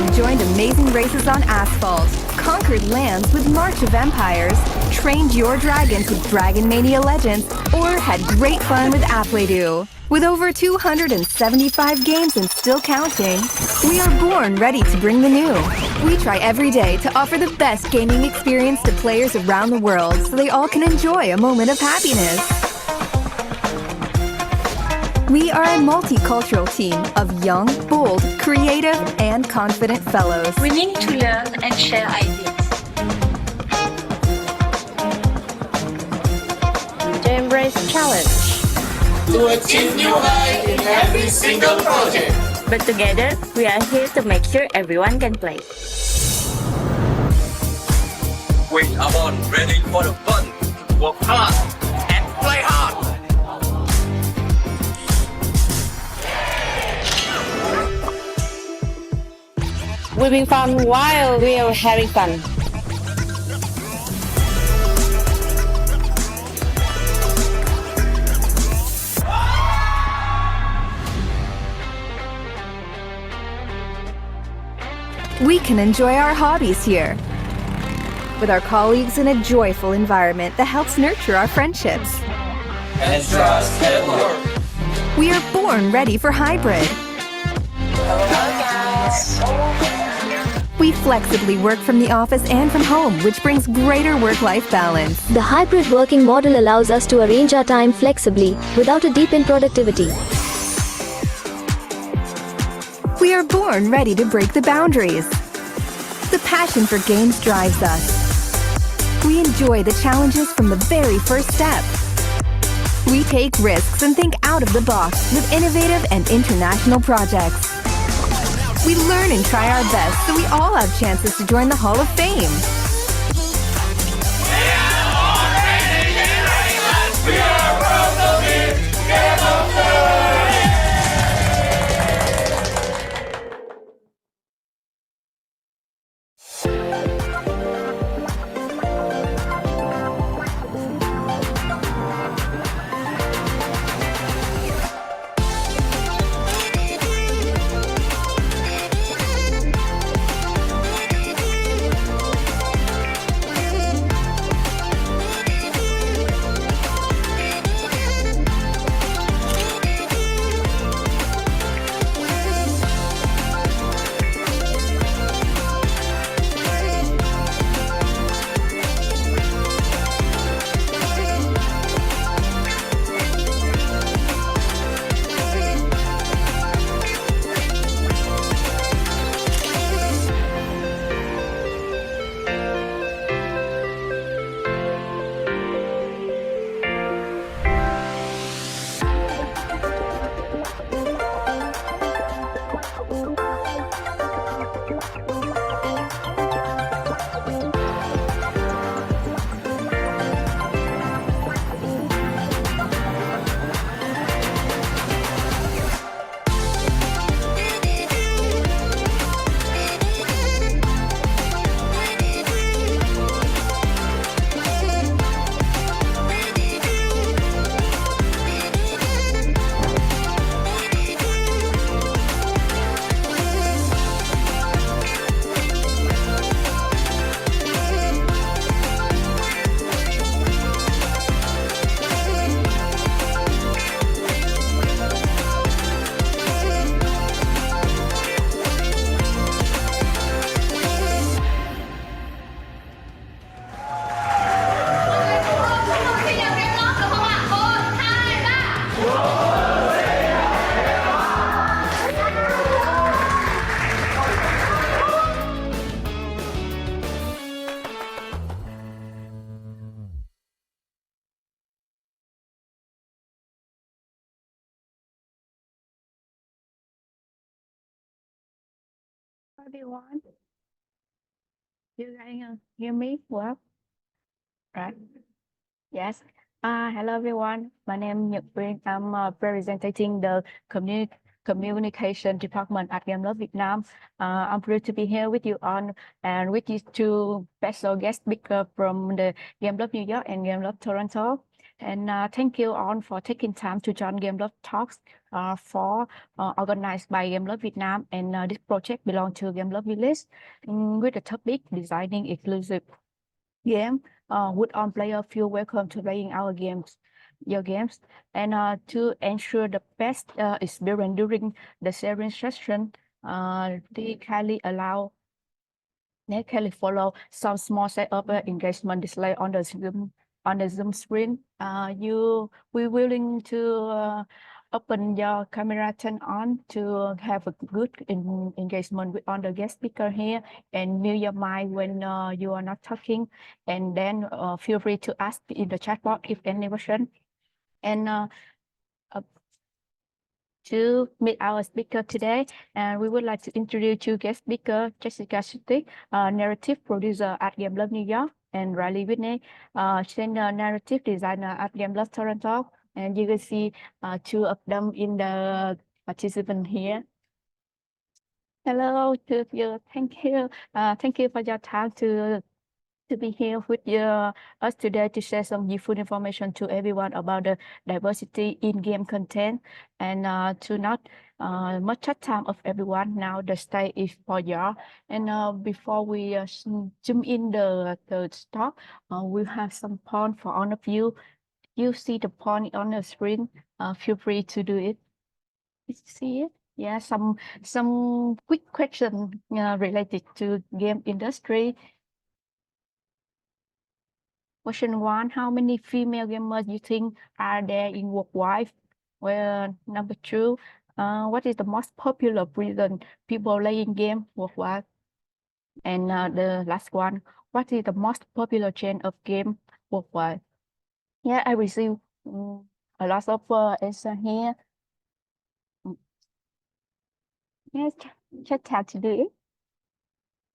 have joined amazing races on asphalt, conquered lands with March of Empires, trained your dragons with Dragon Mania Legends, or had great fun with Play-Doh. With over 275 games and still counting, we are born ready to bring the new. We try every day to offer the best gaming experience to players around the world so they all can enjoy a moment of happiness. We are a multicultural team of young, bold, creative, and confident fellows. Willing to learn and share ideas. To embrace challenge. To achieve new heights in every single project. But together, we are here to make sure everyone can play. We are born ready for the fun. Work hard and play hard. We're having fun while we are having fun. We can enjoy our hobbies here, with our colleagues in a joyful environment that helps nurture our friendships. And trust at work. We are born ready for hybrid. We flexibly work from the office and from home, which brings greater work-life balance. The hybrid working model allows us to arrange our time flexibly without a dip in productivity. We are born ready to break the boundaries. The passion for games drives us. We enjoy the challenges from the very first step. We take risks and think out of the box with innovative and international projects. We learn and try our best so we all have chances to join the Hall of Fame. We are proud to be Gameloft. Everyone, you guys hear me well? Right? Yes. Hello everyone. My name is Nhật Uyên. I'm representing the communication department at Gameloft Vietnam. I'm thrilled to be here with you on and with these two special guest speakers from the Gameloft New York and Gameloft Toronto. And thank you all for taking time to join Gameloft Talks organized by Gameloft Vietnam. And this project belongs to Gameloft Village with the topic designing exclusive game would all player feel welcome to playing your games. And to ensure the best experience during the sharing session, they kindly follow some small setup engagement display on the Zoom screen. We willing to open your camera turn on to have a good engagement with on the guest speaker here, and mute your mic when you are not talking, and then feel free to ask in the chat box if any question. And to meet our speaker today, and we would like to introduce two guest speaker, Jessica Shutik, narrative producer at Gameloft New York, and Riley Whitney, senior narrative designer at Gameloft Toronto. And you can see two of them in the participant here. Hello to you. Thank you. Thank you for your time to be here with us today to share some useful information to everyone about the diversity in game content, and to not much time of everyone. Now the stage is for y'all. And before we zoom in the talk, we have some point for all of you. You see the point on the screen. Feel free to do it. You see it? Yeah, some quick question related to game industry. Question one, how many female gamers you think are there in worldwide? Well, number two, what is the most popular reason people playing game worldwide? And the last one, what is the most popular genre of game worldwide? Yeah, I received a lot of answer here. Yes, just have to do it.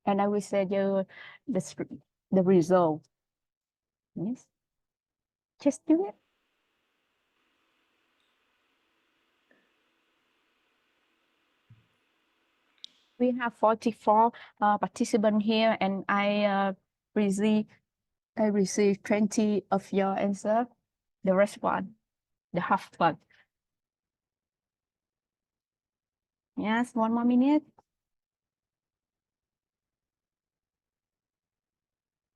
And I will say the result. Yes, just do it. We have 44 participants here, and I received 20 of your answer. The rest one, the half one. Yes, one more minute.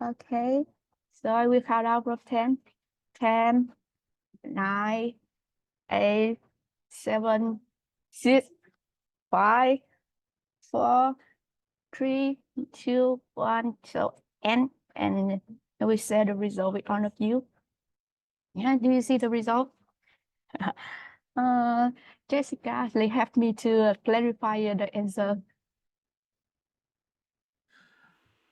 Okay, so I will count out from 10, 10, 9, 8, 7, 6, 5, 4, 3, 2, 1. So end, and I will share the result with all of you. Yeah, do you see the result? Jessica, please help me to clarify the answer.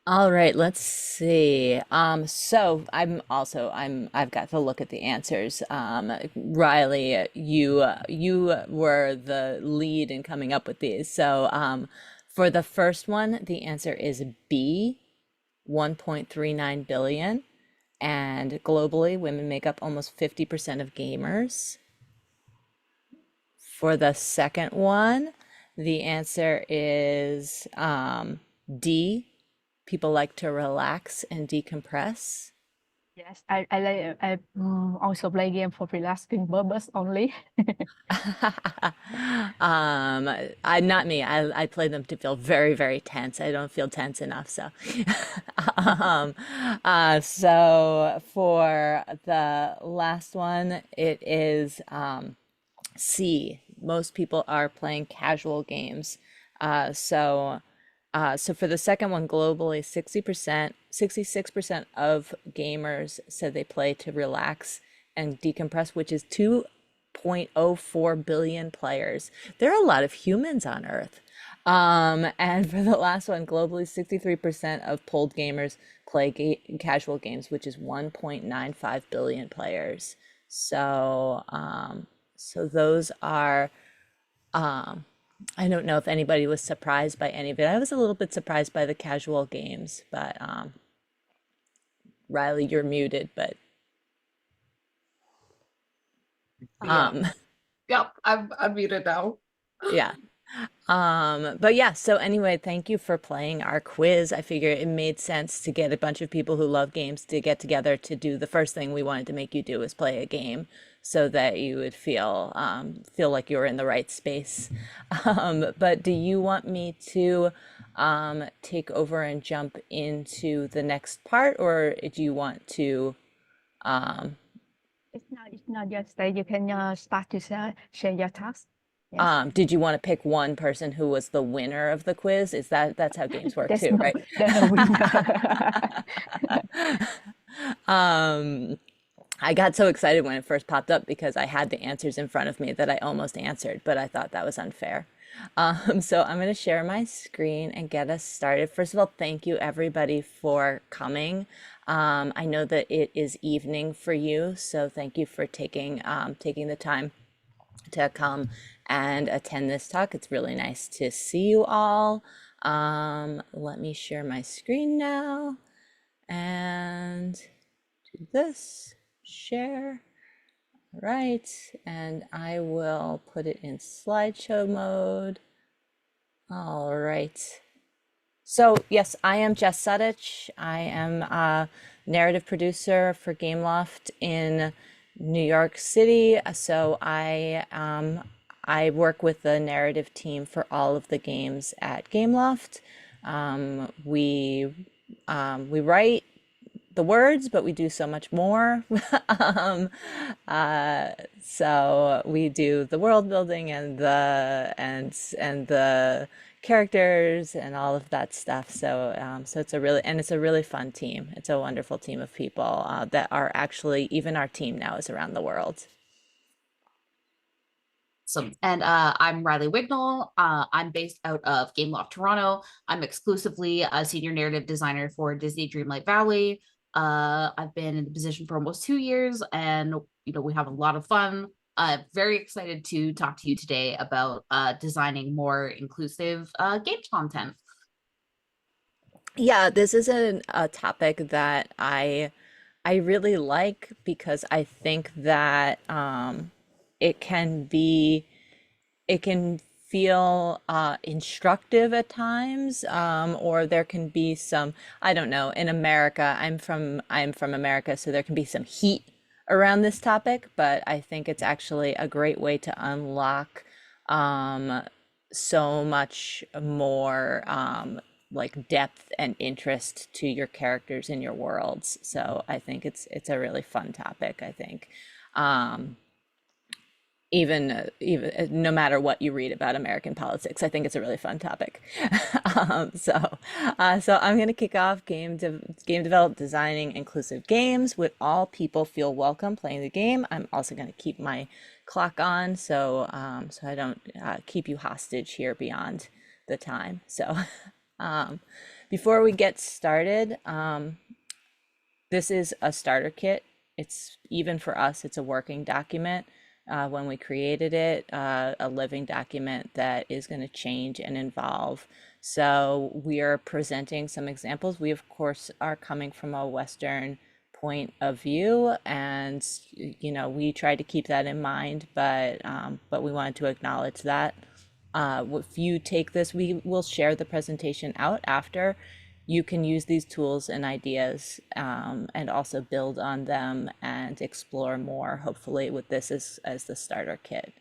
All right, let's see. So I've got to look at the answers. Riley, you were the lead in coming up with these. So for the first one, the answer is B, 1.39 billion. And globally, women make up almost 50% of gamers. For the second one, the answer is D. People like to relax and decompress. Yes, I also play game for relaxing purpose only. Not me. I play them to feel very, very tense. I don't feel tense enough, so. So for the last one, it is C. Most people are playing casual games. So for the second one globally, 66% of gamers said they play to relax and decompress, which is 2.04 billion players. There are a lot of humans on Earth. And for the last one, globally, 63% of polled gamers play casual games, which is 1.95 billion players. So, so those are, I don't know if anybody was surprised by any of it. I was a little bit surprised by the casual games, but Riley, you're muted, but Yep, I'm muted now. yeah. But yeah, so anyway, thank you for playing our quiz. I figure it made sense to get a bunch of people who love games to get together to do the first thing we wanted to make you do is play a game so that you would feel like you were in the right space. But do you want me to take over and jump into the next part, or do you want to It's not just that you can start to share your tasks. Yes. did you want to pick one person who was the winner of the quiz? Is that's how games work There's too, no right? there's no winner. I got so excited when it first popped up because I had the answers in front of me that I almost answered, but I thought that was unfair. So I'm going to share my screen and get us started. First of all, thank you everybody for coming. I know that it is evening for you, so thank you for taking the time to come and attend this talk. It's really nice to see you all. Let me share my screen now and do this, share. All right, and I will put it in slideshow mode. All right. So yes, I am Jess Sudich. I am a narrative producer for Gameloft in New York City. So I work with the narrative team for all of the games at Gameloft. We write the words, but we do so much more. um, so we do the world building and the characters and all of that stuff. So it's a really fun team. It's a wonderful team of people that are actually even our team now is around the world. Awesome. And I'm Riley Wignall. I'm based out of Gameloft, Toronto. I'm exclusively a senior narrative designer for Disney Dreamlight Valley. I've been in the position for almost 2 years, and we have a lot of fun. Very excited to talk to you today about designing more inclusive game content. Yeah, this is a topic that I really like because I think that it can be it can feel instructive at times, or there can be some, I don't know, in America, I'm from America, so there can be some heat around this topic, but I think it's actually a great way to unlock um, so much more like depth and interest to your characters in your worlds. So I think it's a really fun topic, I think. Um, even no matter what you read about American politics, I think it's a really fun topic. So I'm going to kick off game develop designing inclusive games with all people feel welcome playing the game. I'm also going to keep my clock on so I don't keep you hostage here beyond the time. So um, before we get started, this is a starter kit. It's even for us, it's a working document. When we created it, a living document that is going to change and evolve. So we are presenting some examples. We, of course, are coming from a Western point of view, and we try to keep that in mind, but we wanted to acknowledge that. If you take this, we will share the presentation out after. You can use these tools and ideas and also build on them and explore more, hopefully, with this as the starter kit.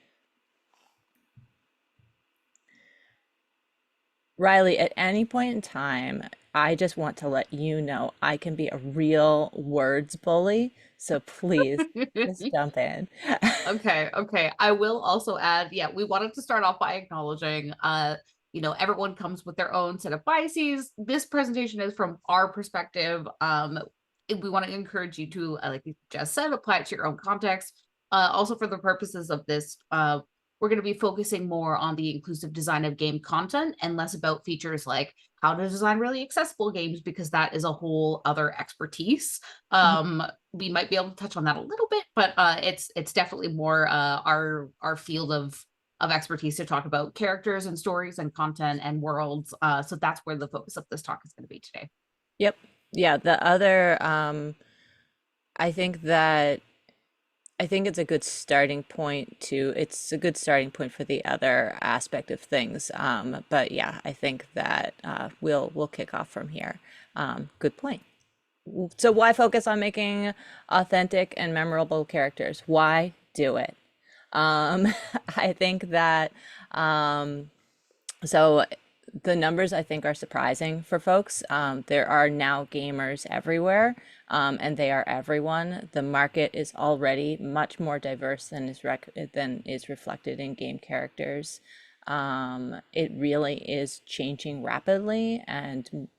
Riley, at any point in time, I just want to let you know I can be a real words bully. So please just jump in. Okay. I will also add, yeah, we wanted to start off by acknowledging everyone comes with their own set of biases. This presentation is from our perspective. We want to encourage you to, like you just said, apply it to your own context. Also, for the purposes of this, we're going to be focusing more on the inclusive design of game content and less about features like how to design really accessible games, because that is a whole other expertise. We might be able to touch on that a little bit, but it's definitely more our field of expertise to talk about characters and stories and content and worlds. So that's where the focus of this talk is going to be today. Yep. Yeah. The other, I think that I think it's a good starting point to, it's a good starting point for the other aspect of things. But yeah, I think that we'll kick off from here. Good point. So why focus on making authentic and memorable characters? Why do it? I think that so the numbers I think are surprising for folks. There are now gamers everywhere, and they are everyone. The market is already much more diverse than is reflected in game characters. It really is changing rapidly, and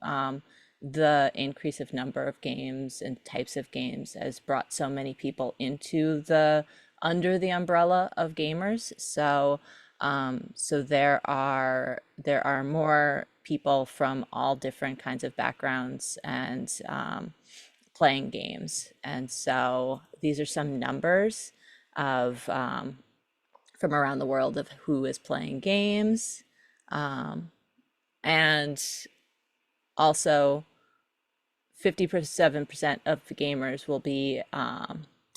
the increase of number of games and types of games has brought so many people into the under the umbrella of gamers. So there are more people from all different kinds of backgrounds and playing games. And so these are some numbers of from around the world of who is playing games. And also 57% of the gamers will be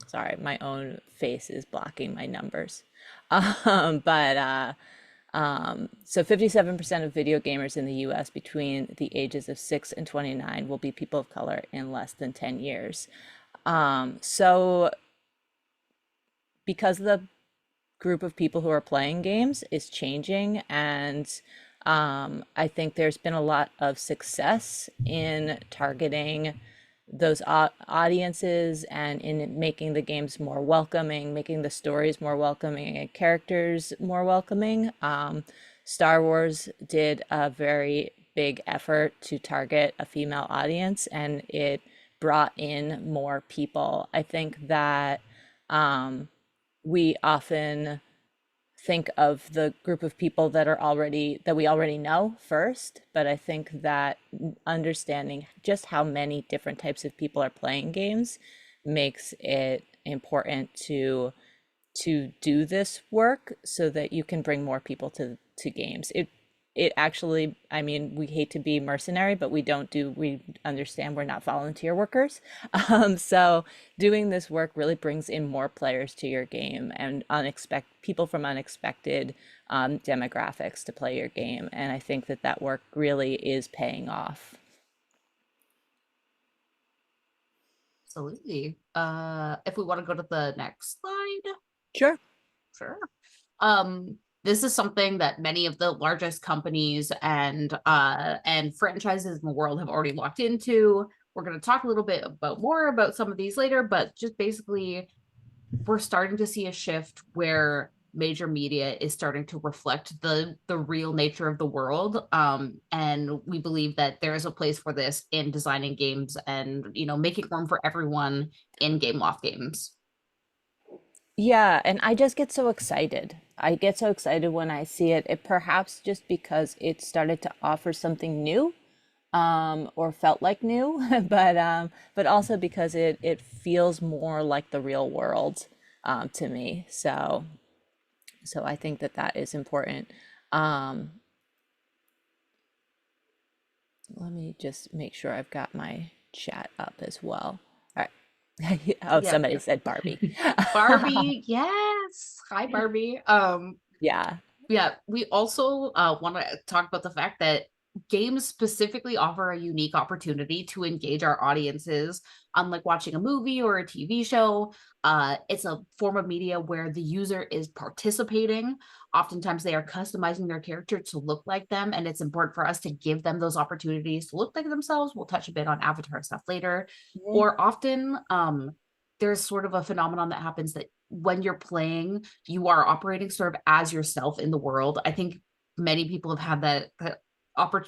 sorry, my own face is blocking my numbers. But so 57% of video gamers in the US between the ages of 6 and 29 will be people of color in less than 10 years. So because the group of people who are playing games is changing, and I think there's been a lot of success in targeting those audiences and in making the games more welcoming, making the stories more welcoming and characters more welcoming. Star Wars did a very big effort to target a female audience, and it brought in more people. I think that we often think of the group of people that we already know first, but I think that understanding just how many different types of people are playing games makes it important to do this work so that you can bring more people to games. It actually, I mean, we hate to be mercenary, but we understand we're not volunteer workers. So doing this work really brings in more players to your game and people from unexpected demographics to play your game. And I think that work really is paying off. Absolutely. If we want to go to the next slide. Sure. Sure. This is something that many of the largest companies and franchises in the world have already locked into. We're going to talk a little bit more about some of these later, but just basically, we're starting to see a shift where major media is starting to reflect the real nature of the world. And we believe that there is a place for this in designing games and, making room for everyone in Gameloft games. Yeah, and I just get so excited. I get so excited when I see it. It perhaps just because it started to offer something new, or felt like new, but also because it feels more like the real world to me. So I think that is important. Let me just make sure I've got my chat up as well. All right. Oh, Yeah. somebody said Barbie. Barbie, yes. Hi, Barbie. Yeah. Yeah, we also want to talk about the fact that games specifically offer a unique opportunity to engage our audiences. Unlike watching a movie or a TV show, it's a form of media where the user is participating. Oftentimes, they are customizing their character to look like them, and it's important for us to give them those opportunities to look like themselves. We'll touch a bit on avatar stuff later. Or often, there's sort of a phenomenon that happens that when you're playing, you are operating sort of as yourself in the world. I think many people have had that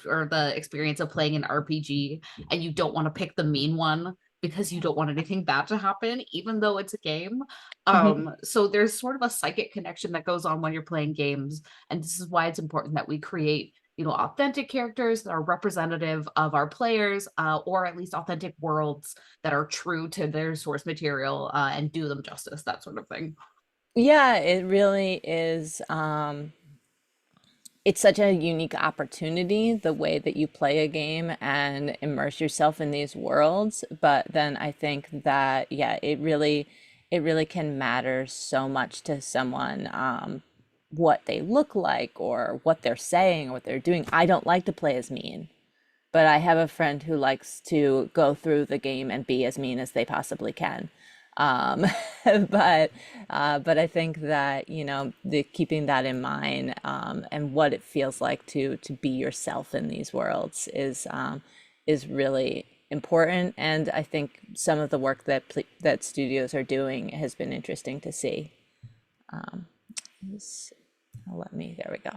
or the experience of playing an RPG, and you don't want to pick the mean one because you don't want anything bad to happen, even though it's a game. So there's sort of a psychic connection that goes on when you're playing games, and this is why it's important that we create authentic characters that are representative of our players, or at least authentic worlds that are true to their source material, and do them justice, that sort of thing. Yeah, it really is. It's such a unique opportunity, the way that you play a game and immerse yourself in these worlds. But then I think that, yeah, it really it really can matter so much to someone, what they look like or what they're saying or what they're doing. I don't like to play as mean, but I have a friend who likes to go through the game and be as mean as they possibly can. Um, but I think that, you know, keeping that in mind, and what it feels like to be yourself in these worlds is really important. And I think some of the work that studios are doing has been interesting to see. Let me, there we go.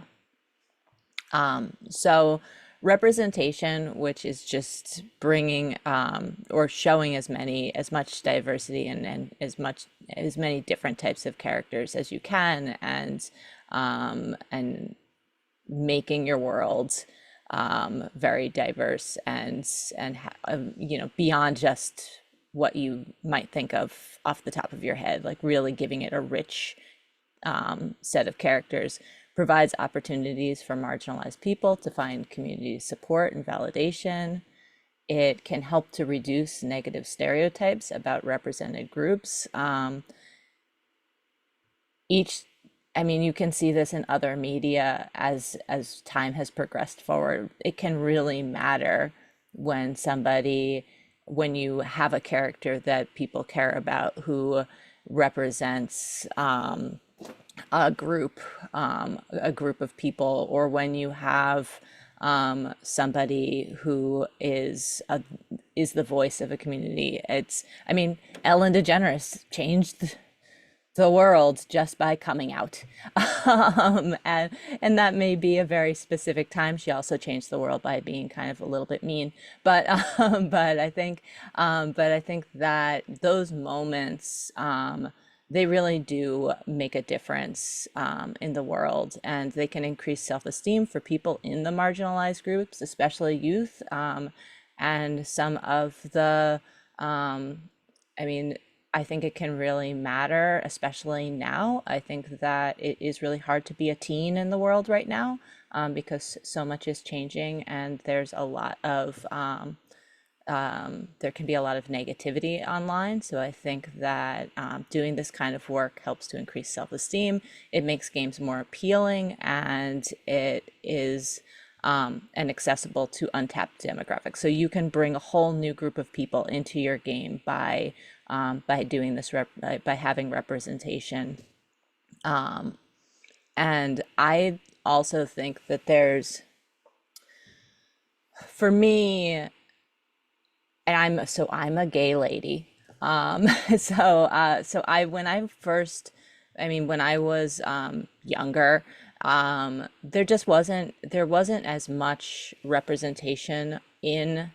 So representation, which is just bringing, or showing as much diversity and as many different types of characters as you can, and making your world very diverse and you know, beyond just what you might think of off the top of your head, like really giving it a rich set of characters, provides opportunities for marginalized people to find community support and validation. It can help to reduce negative stereotypes about represented groups. I mean, you can see this in other media as time has progressed forward. It can really matter when when you have a character that people care about who represents a group of people, or when you have somebody who is the voice of a community. I mean, Ellen DeGeneres changed the world just by coming out. And that may be a very specific time. She also changed the world by being kind of a little bit mean. But I think that those moments, they really do make a difference in the world, and they can increase self-esteem for people in the marginalized groups, especially youth, and some of the, I mean, I think it can really matter, especially now. I think that it is really hard to be a teen in the world right now, because so much is changing, and there's a lot of there can be a lot of negativity online. So I think that doing this kind of work helps to increase self-esteem. It makes games more appealing, and it is and accessible to untapped demographics. So you can bring a whole new group of people into your game by doing this, by having representation. And I also think that for me, and I'm a gay lady. So when I first, I mean, when I was younger, there wasn't as much representation in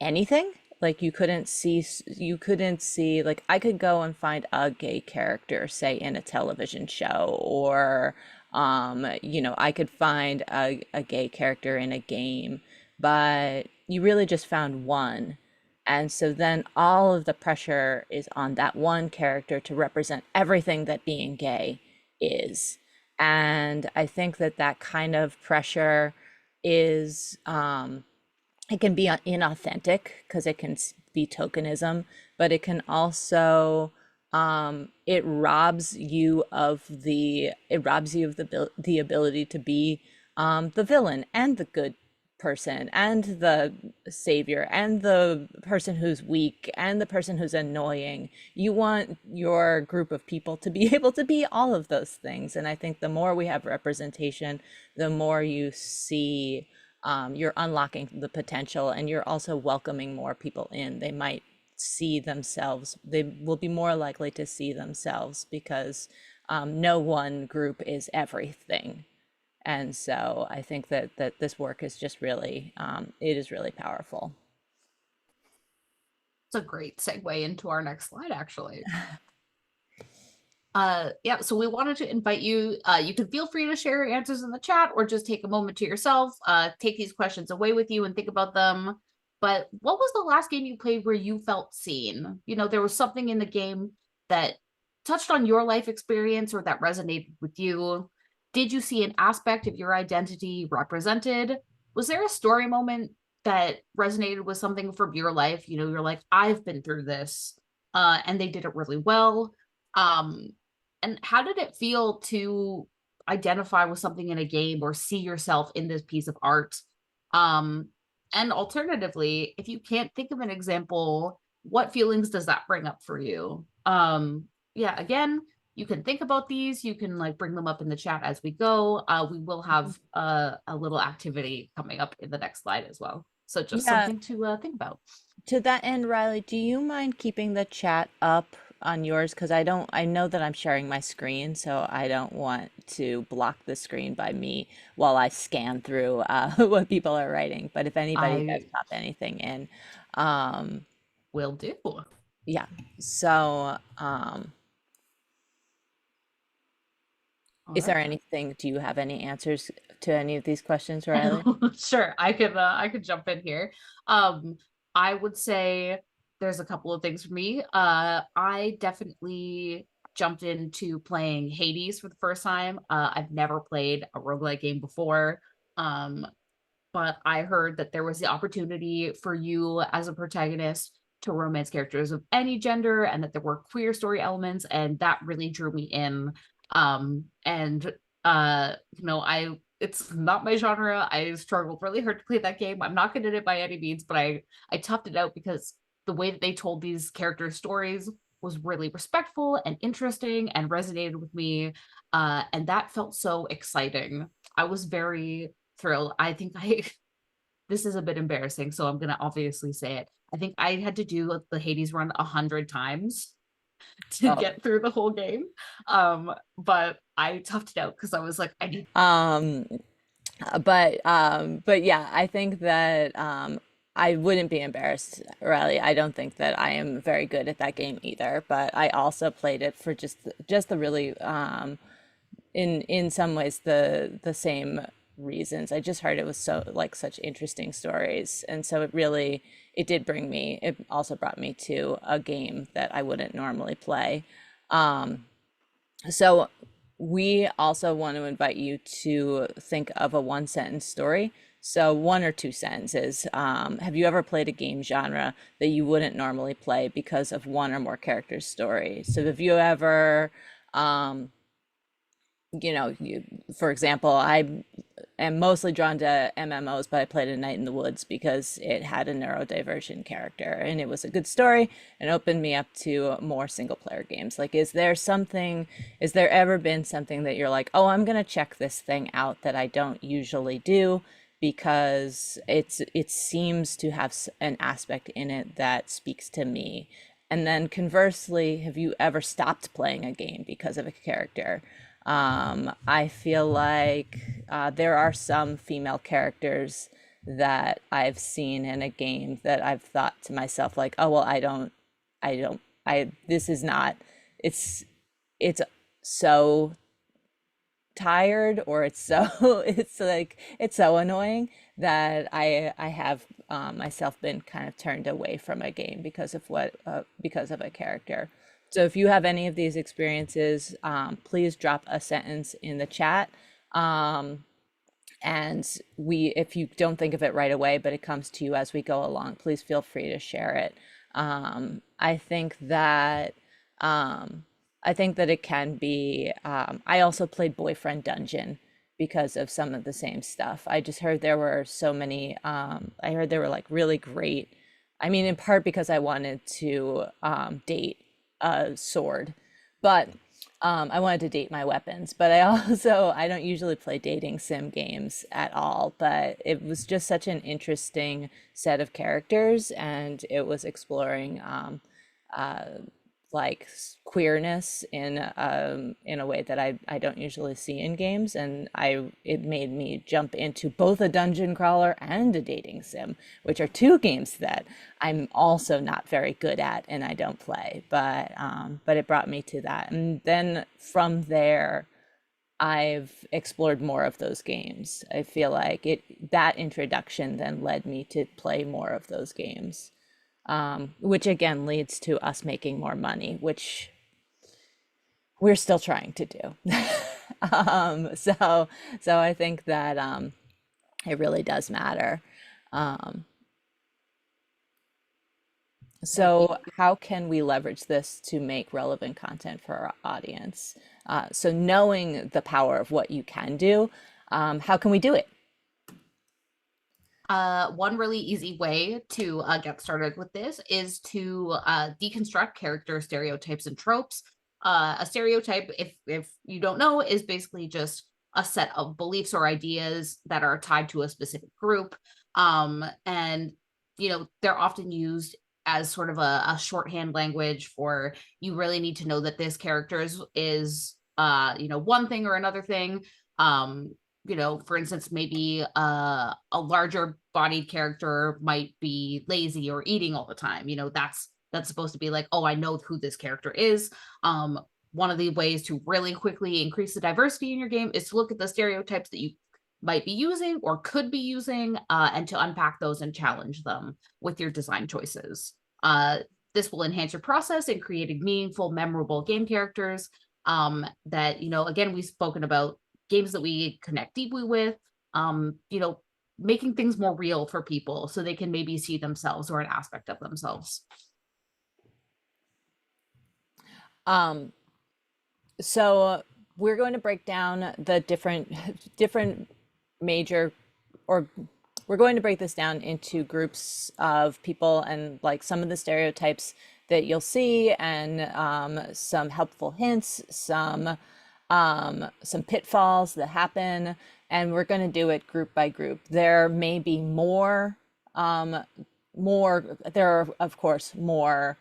anything. Like you couldn't see, like I could go and find a gay character, say in a television show, or you know, I could find a gay character in a game, but you really just found one. And so then all of the pressure is on that one character to represent everything that being gay is. And I think that that kind of pressure is, it can be inauthentic because it can be tokenism, but it can also, it robs you of the ability to be the villain and the good person and the savior and the person who's weak and the person who's annoying. You want your group of people to be able to be all of those things. And I think the more we have representation, the more you see, you're unlocking the potential, and you're also welcoming more people in. They might see themselves, they will be more likely to see themselves, because no one group is everything. And so I think that this work is just really, it is really powerful. It's a great segue into our next slide, actually. Yeah, so we wanted to invite you, you can feel free to share your answers in the chat, or just take a moment to yourself, take these questions away with you and think about them. But what was the last game you played where you felt seen? You know, there was something in the game that touched on your life experience or that resonated with you. Did you see an aspect of your identity represented? Was there a story moment that resonated with something from your life? You know, you're like, I've been through this, and they did it really well. Um, and how did it feel to identify with something in a game or see yourself in this piece of art? Um, and alternatively, if you can't think of an example, what feelings does that bring up for you? Yeah, again, you can think about these. You can like bring them up in the chat as we go. We will have a little activity coming up in the next slide as well. So just Yeah, something to think about. to that end, Riley, do you mind keeping the chat up on yours? Because I know that I'm sharing my screen, so I don't want to block the screen by me while I scan through what people are writing. But if anybody does I pop anything in, um, will do. yeah. So, All is there right. anything, do you have any answers to any of these questions, Riley? Sure, I could jump in here. Um, I would say there's a couple of things for me. I definitely jumped into playing Hades for the first time. I've never played a roguelike game before. Um, but I heard that there was the opportunity for you as a protagonist to romance characters of any gender and that there were queer story elements, and that really drew me in. And you know, I it's not my genre. I struggled really hard to play that game. I'm not good at it by any means, but I toughed it out because the way that they told these character stories was really respectful and interesting and resonated with me. And that felt so exciting. I was very thrilled. I think I this is a bit embarrassing, so I'm gonna obviously say it. I think I had to do the Hades run 100 times to Oh. get through the whole game. But I toughed it out because I was like, I need. Um, but yeah, I think that I wouldn't be embarrassed, Riley. I don't think that I am very good at that game either, but I also played it for just the really in some ways the same reasons. I just heard it was so like such interesting stories, and so it did bring me, it also brought me to a game that I wouldn't normally play. So we also want to invite you to think of a one sentence story. So one or two sentences. Have you ever played a game genre that you wouldn't normally play because of one or more characters' story? So have you ever, um, for example, I am mostly drawn to MMOs, but I played A Night in the Woods because it had a neurodivergent character and it was a good story and opened me up to more single player games. Like, is there ever been something that you're like, oh, I'm gonna check this thing out that I don't usually do because it seems to have an aspect in it that speaks to me? And then conversely, have you ever stopped playing a game because of a character? I feel like there are some female characters that I've seen in a game that I've thought to myself like, oh well, this is not, it's it's so tired or it's so it's so annoying that I have myself been kind of turned away from a game because of a character. So if you have any of these experiences, please drop a sentence in the chat. And if you don't think of it right away, but it comes to you as we go along, please feel free to share it. I think that it can be. I also played Boyfriend Dungeon because of some of the same stuff. I just heard there were so many. I heard there were like really great. I mean, in part because I wanted to date a sword, but I wanted to date my weapons. But I don't usually play dating sim games at all. But it was just such an interesting set of characters, and it was exploring uh, like queerness in a way that I don't usually see in games, and it made me jump into both a dungeon crawler and a dating sim, which are two games that I'm also not very good at and I don't play, but it brought me to that, and then from there I've explored more of those games. I feel like that introduction then led me to play more of those games, which again leads to us making more money, which we're still trying to do. So I think that it really does matter. Um, So how can we leverage this to make relevant content for our audience? So knowing the power of what you can do, how can we do it? One really easy way to get started with this is to deconstruct character stereotypes and tropes. A stereotype, if you don't know, is basically just a set of beliefs or ideas that are tied to a specific group. And they're often used as sort of a shorthand language for, you really need to know that this character is one thing or another thing. For instance, maybe a larger bodied character might be lazy or eating all the time. That's supposed to be like, oh, I know who this character is. One of the ways to really quickly increase the diversity in your game is to look at the stereotypes that you might be using or could be using, and to unpack those and challenge them with your design choices. This will enhance your process in creating meaningful, memorable game characters, that, again, we've spoken about games that we connect deeply with, making things more real for people so they can maybe see themselves or an aspect of themselves. So we're going to break down the different major, or we're going to break this down into groups of people and like some of the stereotypes that you'll see, and some helpful hints, some pitfalls that happen, and we're going to do it group by group. There may be there are of course more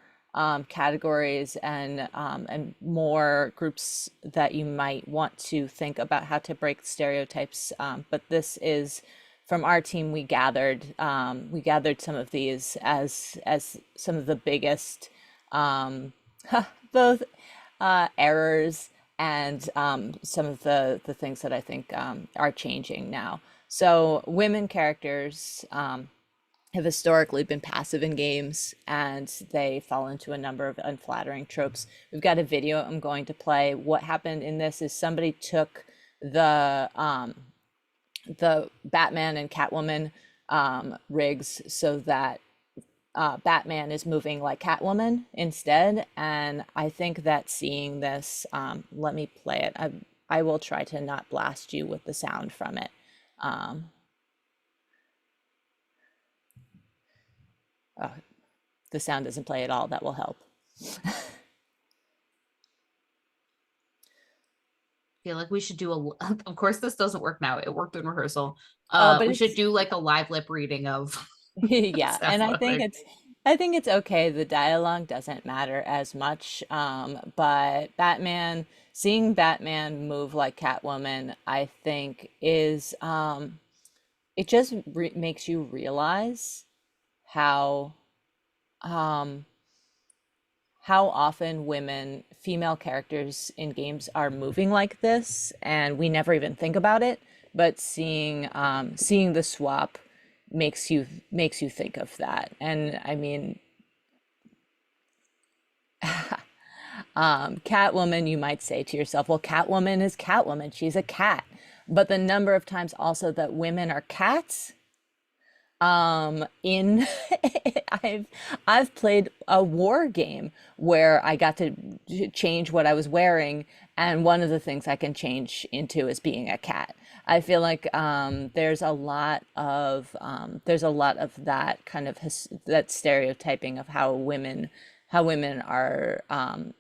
categories and more groups that you might want to think about how to break stereotypes. But this is from our team. We gathered some of these as some of the biggest both errors and some of the things that I think are changing now. So women characters have historically been passive in games, and they fall into a number of unflattering tropes. We've got a video I'm going to play. What happened in this is somebody took the Batman and Catwoman rigs so that Batman is moving like Catwoman instead. And I think that seeing this, let me play it. I will try to not blast you with the sound from it. The sound doesn't play at all. That will help. Feel like we should do of course this doesn't work now, it worked in rehearsal. But we should do like a live lip reading of yeah, and I think it's okay. The dialogue doesn't matter as much. But seeing Batman move like Catwoman, I think is it just makes you realize how often female characters in games are moving like this, and we never even think about it. But seeing the swap makes you think of that. And I mean, Catwoman, you might say to yourself, well, Catwoman is Catwoman, she's a cat. But the number of times also that women are cats, in I've played a war game where I got to change what I was wearing, and one of the things I can change into is being a cat. I feel like there's a lot of that kind of that stereotyping of how women are,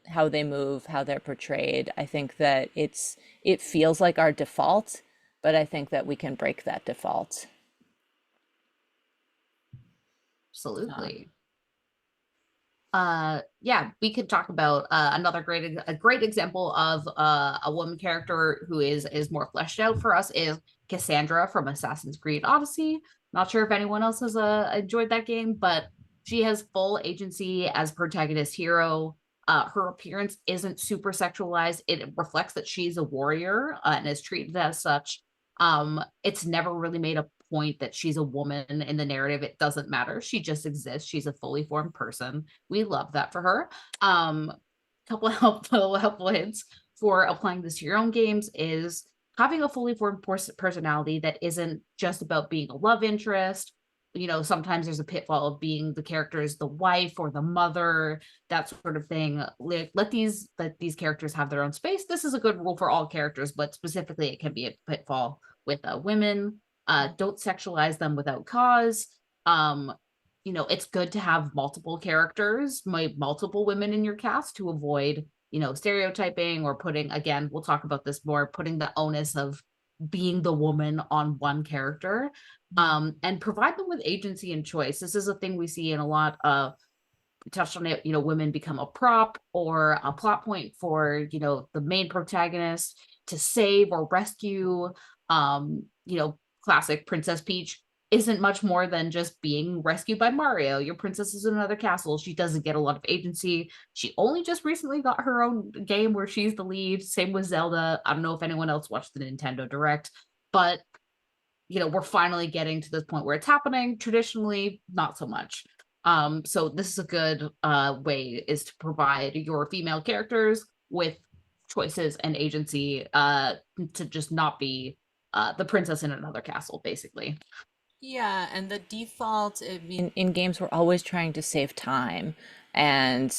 how they move, how they're portrayed. I think that it feels like our default, but I think that we can break that default. Absolutely. Yeah, we could talk about another great example of a woman character who is more fleshed out for us is Cassandra from Assassin's Creed Odyssey. Not sure if anyone else has enjoyed that game, but she has full agency as protagonist hero. Her appearance isn't super sexualized. It reflects that she's a warrior, and is treated as such. It's never really made a point that she's a woman in the narrative. It doesn't matter. She just exists. She's a fully formed person. We love that for her. Couple helpful hints for applying this to your own games is having a fully formed personality that isn't just about being a love interest, sometimes there's a pitfall of being the character is the wife or the mother, that sort of thing. Let these characters have their own space. This is a good rule for all characters, but specifically it can be a pitfall with women. Don't sexualize them without cause. It's good to have multiple characters, multiple women in your cast to avoid, stereotyping or putting, again, we'll talk about this more, putting the onus of being the woman on one character, and provide them with agency and choice. This is a thing we see in a lot of, we touched on it, women become a prop or a plot point for, the main protagonist to save or rescue. Classic Princess Peach isn't much more than just being rescued by Mario. Your princess is in another castle. She doesn't get a lot of agency. She only just recently got her own game where she's the lead. Same with Zelda. I don't know if anyone else watched the Nintendo Direct, but we're finally getting to this point where it's happening. Traditionally, not so much. So this is a good way is to provide your female characters with choices and agency to just not be the princess in another castle, basically. Yeah, and the default, I mean, in games, we're always trying to save time and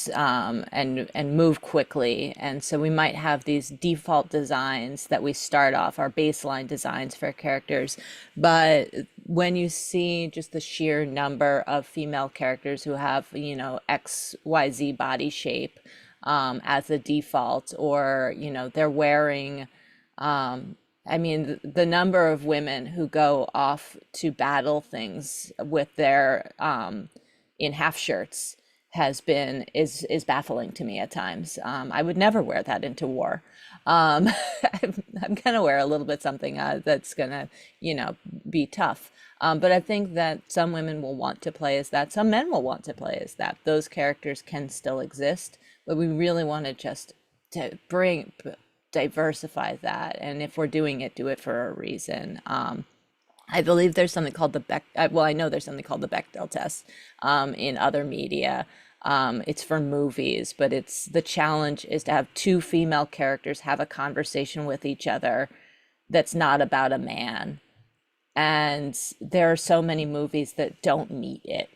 move quickly. And so we might have these default designs that we start off, our baseline designs for characters. But when you see just the sheer number of female characters who have, XYZ body shape as the default, or, they're wearing I mean, the number of women who go off to battle things with their in half shirts is baffling to me at times. I would never wear that into war. I'm gonna wear a little bit something that's gonna, be tough. But I think that some women will want to play as that. Some men will want to play as that. Those characters can still exist, but we really want to just to diversify that, and if we're doing it, do it for a reason. I believe there's something called I know there's something called the Bechdel test in other media. It's for movies, but the challenge is to have two female characters have a conversation with each other that's not about a man. And there are so many movies that don't meet it,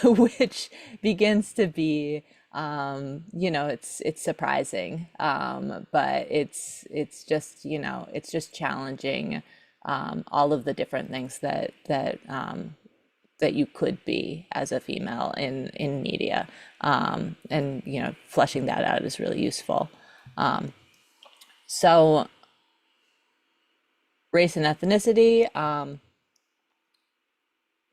which begins to be it's surprising, but it's just challenging all of the different things that you could be as a female in media, and fleshing that out is really useful. So race and ethnicity,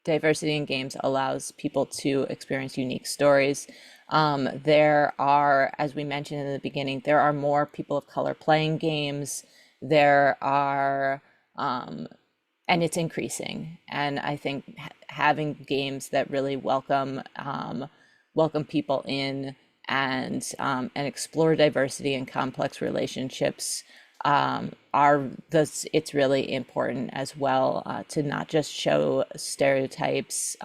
diversity in games allows people to experience unique stories. There are, as we mentioned in the beginning, there are more people of color playing games. There are, and it's increasing. And I think having games that really welcome people in and explore diversity and complex relationships it's really important as well, to not just show stereotypes,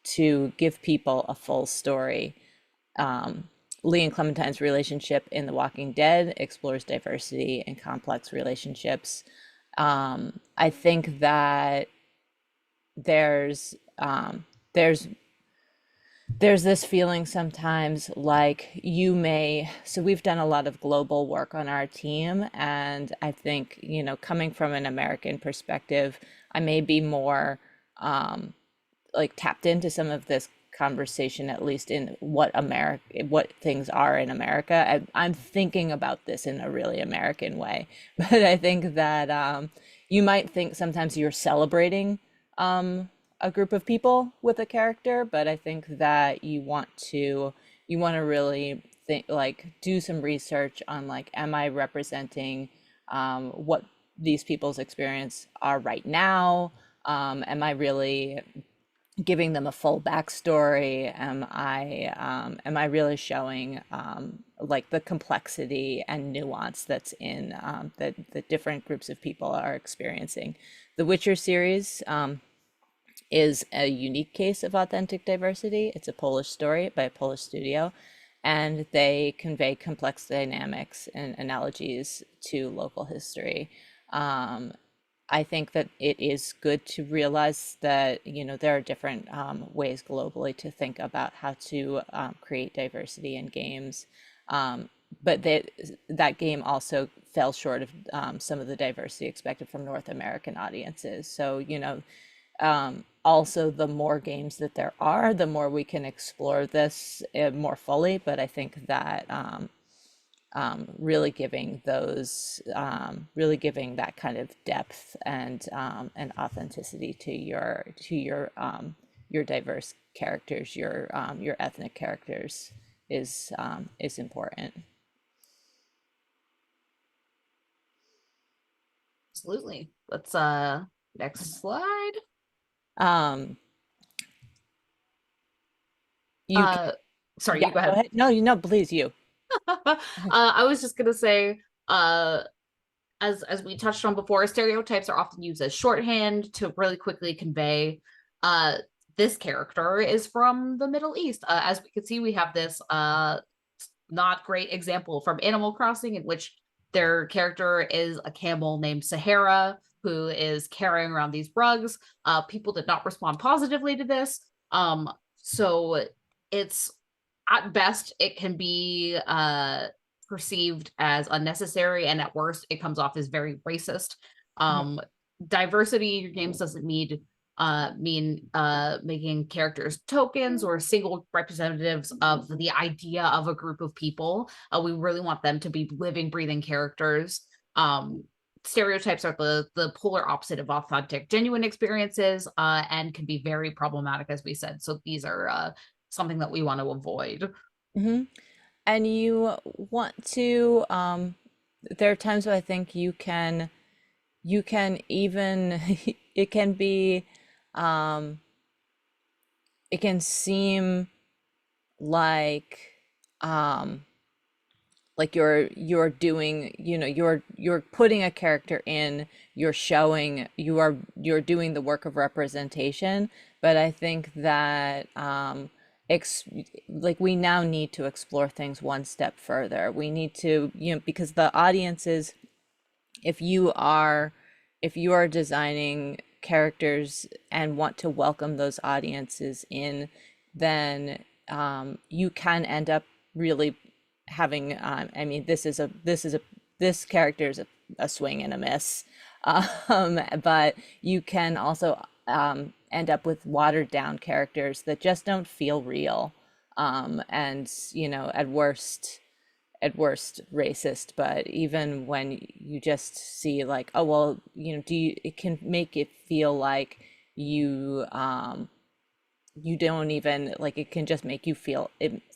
to give people a full story. Lee and Clementine's relationship in The Walking Dead explores diversity and complex relationships. I think that there's this feeling sometimes like so we've done a lot of global work on our team, and I think, coming from an American perspective, I may be more like tapped into some of this conversation, at least in what things are in America. I'm thinking about this in a really American way, but I think that you might think sometimes you're celebrating a group of people with a character, but I think that you want to really think, like, do some research on, like, am I representing what these people's experience are right now? Am I really giving them a full backstory? Am I really showing like the complexity and nuance that's in that different groups of people are experiencing? The Witcher series is a unique case of authentic diversity. It's a Polish story by a Polish studio, and they convey complex dynamics and analogies to local history. I think that it is good to realize that, you know, there are different ways globally to think about how to create diversity in games. But that game also fell short of some of the diversity expected from North American audiences. So, you know, also the more games that there are, the more we can explore this more fully. But I think that really giving that kind of depth and authenticity to your diverse characters, your ethnic characters is important. Absolutely. Let's next slide. Um, you c- Sorry, yeah, you go go ahead. ahead. No, you know, please, you. I was just gonna say, as we touched on before, stereotypes are often used as shorthand to really quickly convey this character is from the Middle East. As we can see, we have this not great example from Animal Crossing in which their character is a camel named Sahara who is carrying around these rugs. People did not respond positively to this. So it's at best it can be perceived as unnecessary, and at worst it comes off as very racist. Diversity in your games doesn't mean making characters tokens or single representatives of the idea of a group of people. We really want them to be living, breathing characters. Stereotypes are the polar opposite of authentic, genuine experiences, and can be very problematic, as we said. So these are something that we want to avoid. Mm-hmm. And you want to, there are times where I think you can even, it can be, it can seem like, like you're doing, you know, you're putting a character in, you're doing the work of representation. But I think that ex like we now need to explore things one step further. We need to, you know, because the audiences, if you are designing characters and want to welcome those audiences in, then you can end up really having I mean, this character is a swing and a miss. But you can also end up with watered down characters that just don't feel real, and, you know, at worst racist. But even when you just see like, oh well, you know, it can make it feel like you you don't even like, it can just make you feel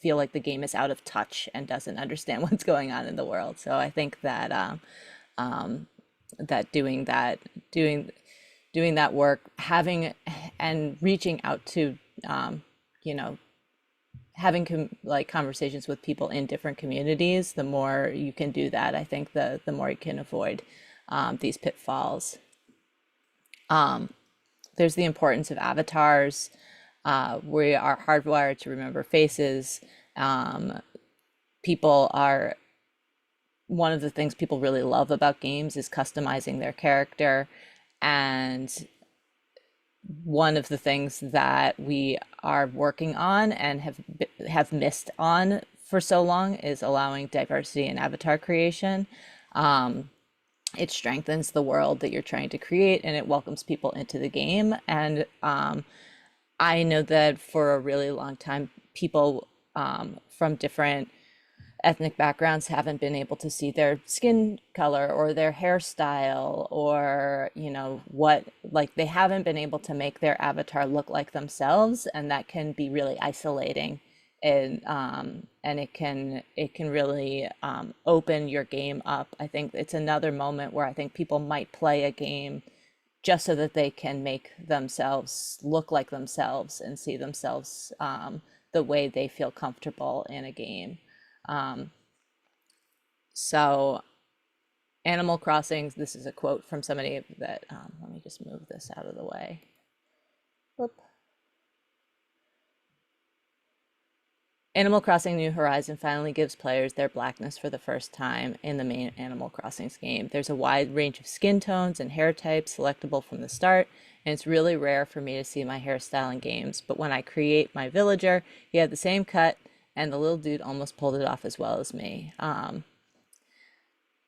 like the game is out of touch and doesn't understand what's going on in the world. So I think that that doing that work, having and reaching out to you know, having like conversations with people in different communities, the more you can do that, I think the more you can avoid these pitfalls. There's the importance of avatars. We are hardwired to remember faces. People are One of the things people really love about games is customizing their character. And one of the things that we are working on and have missed on for so long is allowing diversity in avatar creation. It strengthens the world that you're trying to create, and it welcomes people into the game. And I know that for a really long time, people from different ethnic backgrounds haven't been able to see their skin color or their hairstyle, or, you know, what, like, they haven't been able to make their avatar look like themselves, and that can be really isolating. And it can really open your game up. I think it's another moment where I think people might play a game just so that they can make themselves look like themselves and see themselves the way they feel comfortable in a game. So Animal Crossing, this is a quote from somebody that, let me just move this out of the way. Whoop. Animal Crossing New Horizon finally gives players their blackness for the first time in the main Animal Crossings game. There's a wide range of skin tones and hair types selectable from the start, and it's really rare for me to see my hairstyle in games. But when I create my villager, he had the same cut, and the little dude almost pulled it off as well as me.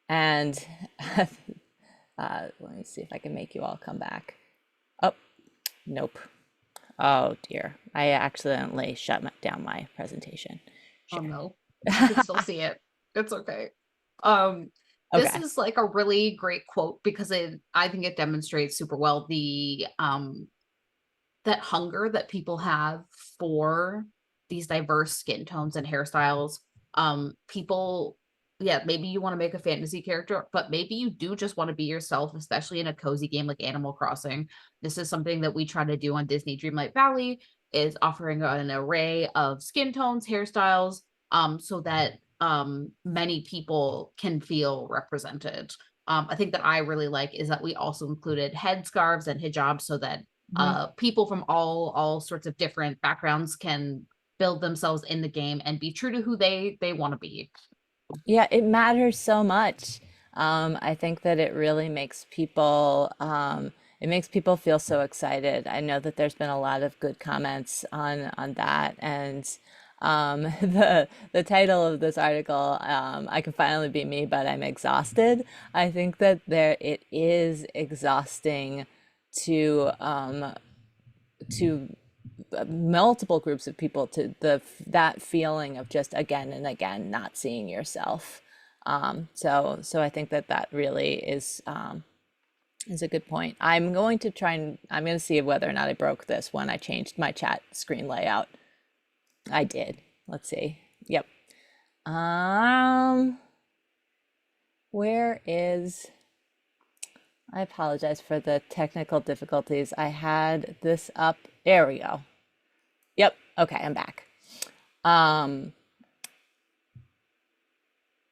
And let me see if I can make you all come back. Oh, nope. Oh dear, I accidentally shut down my presentation. Oh no, I can still see it. It's okay. This Okay. is like a really great quote because I think it demonstrates super well the that hunger that people have for these diverse skin tones and hairstyles. People, yeah, maybe you want to make a fantasy character, but maybe you do just want to be yourself, especially in a cozy game like Animal Crossing. This is something that we try to do on Disney Dreamlight Valley, is offering an array of skin tones, hairstyles, so that many people can feel represented. I think that I really like is that we also included headscarves and hijabs so that people from all sorts of different backgrounds can build themselves in the game and be true to who they want to be. Yeah, it matters so much. I think that it makes people feel so excited. I know that there's been a lot of good comments on that, and the title of this article, I can finally be me, but I'm exhausted. I think that it is exhausting to to multiple groups of people, to that feeling of just again and again not seeing yourself. So I think that really is a good point. I'm going to see whether or not I broke this when I changed my chat screen layout. I did. Let's see. Yep. Where is I apologize for the technical difficulties. I had this up. There we go. Yep. Okay, I'm back.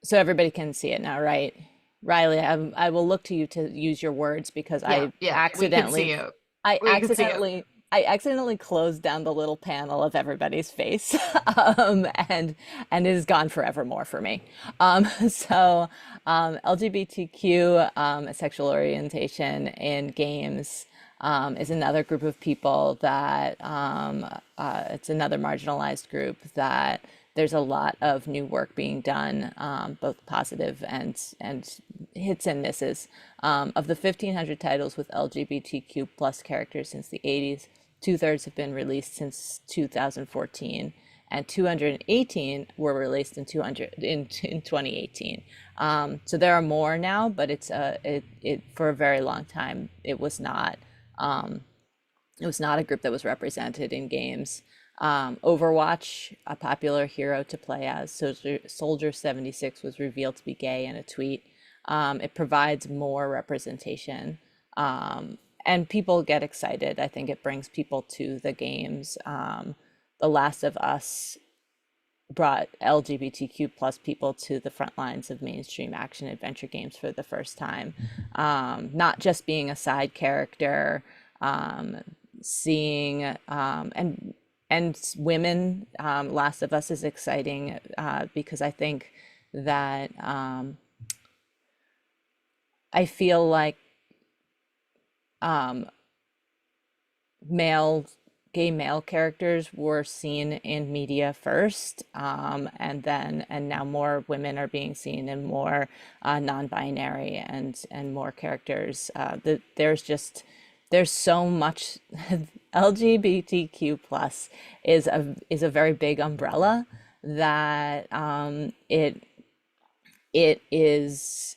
So everybody can see it now, right? Riley, I will look to you to use your words because Yeah, we can see accidentally, it. I We can see it. accidentally closed down the little panel of everybody's face, and it is gone forevermore for me. LGBTQ sexual orientation in games is another group of people that it's another marginalized group that there's a lot of new work being done, both positive and hits and misses. Of the 1,500 titles with LGBTQ plus characters since the 80s, 2/3 have been released since 2014, and 218 were released in 2018. So there are more now, but it's for a very long time it was not a group that was represented in games. Overwatch, a popular hero to play as, Soldier 76 was revealed to be gay in a tweet. It provides more representation, and people get excited. I think it brings people to the games. The Last of Us brought LGBTQ plus people to the front lines of mainstream action adventure games for the first time. Not just being a side character, seeing and women. Last of Us is exciting because I think that I feel like gay male characters were seen in media first, and now more women are being seen, and more non-binary and more characters. There's so much. LGBTQ plus is a very big umbrella that it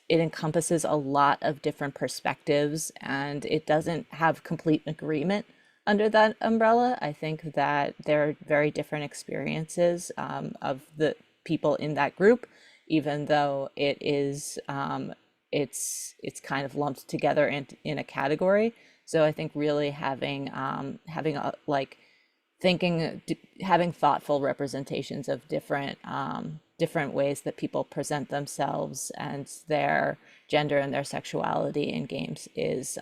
encompasses a lot of different perspectives, and it doesn't have complete agreement under that umbrella. I think that there are very different experiences of the people in that group, even though it's kind of lumped together in a category. So I think really having thoughtful representations of different ways that people present themselves and their gender and their sexuality in games is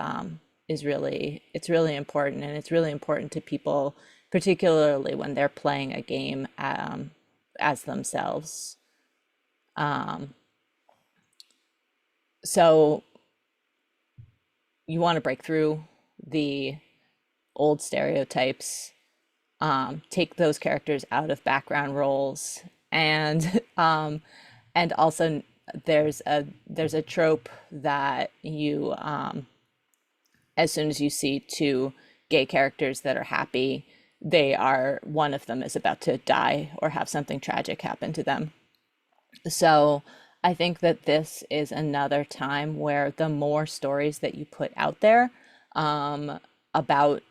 really important, and it's really important to people, particularly when they're playing a game as themselves. So you want to break through the old stereotypes, take those characters out of background roles, and and also there's a trope that you as soon as you see two gay characters that are happy, one of them is about to die or have something tragic happen to them. So I think that this is another time where the more stories that you put out there about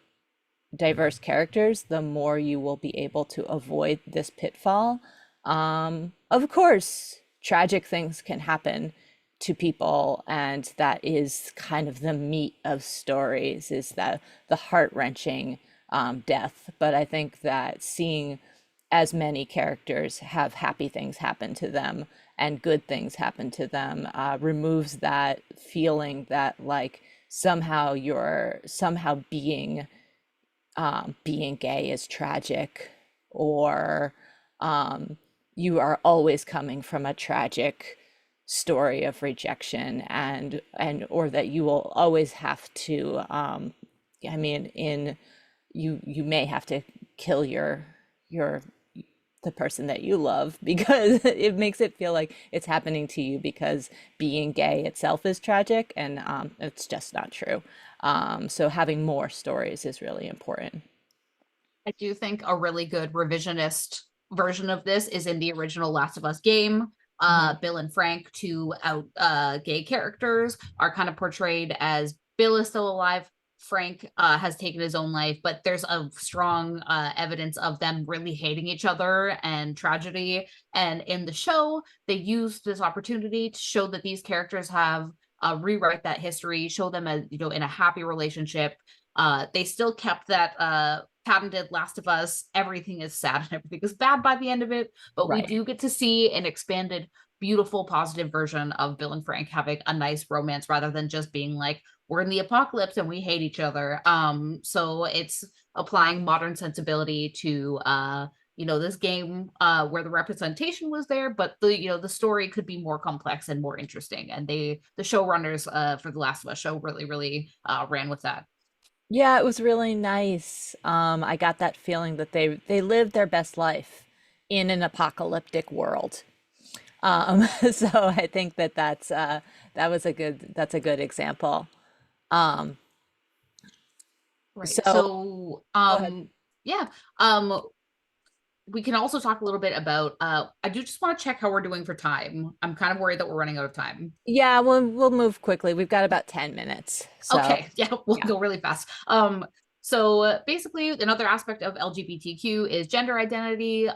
diverse characters, the more you will be able to avoid this pitfall. Of course, tragic things can happen to people, and that is kind of the meat of stories, is that the heart-wrenching death. But I think that seeing as many characters have happy things happen to them and good things happen to them removes that feeling that like somehow being gay is tragic, or you are always coming from a tragic story of rejection, or that you will always have to I mean in you may have to kill your the person that you love, because it makes it feel like it's happening to you because being gay itself is tragic, and it's just not true. So having more stories is really important. I do think a really good revisionist version of this is in the original Last of Us game. Bill and Frank, two out gay characters, are kind of portrayed as Bill is still alive, Frank has taken his own life, but there's a strong evidence of them really hating each other and tragedy. And in the show, they use this opportunity to show that these characters have rewrite that history, show them as, you know, in a happy relationship. They still kept that patented Last of Us, everything is sad and everything is bad by the end of it, but we do get to see an expanded, beautiful, positive version of Bill and Frank having a nice romance rather than just being like, we're in the apocalypse and we hate each other. So it's applying modern sensibility to you know, this game where the representation was there, but the, you know, the story could be more complex and more interesting. And the showrunners for the Last of Us show really ran with that. Yeah, it was really nice. I got that feeling that they lived their best life in an apocalyptic world. So I think that that's a good example. Right. So So go ahead. yeah. We can also talk a little bit about I do just want to check how we're doing for time. I'm kind of worried that we're running out of time. Yeah, we'll move quickly. We've got about 10 minutes. So Okay, yeah, we'll go really fast. So basically, another aspect of LGBTQ is gender identity.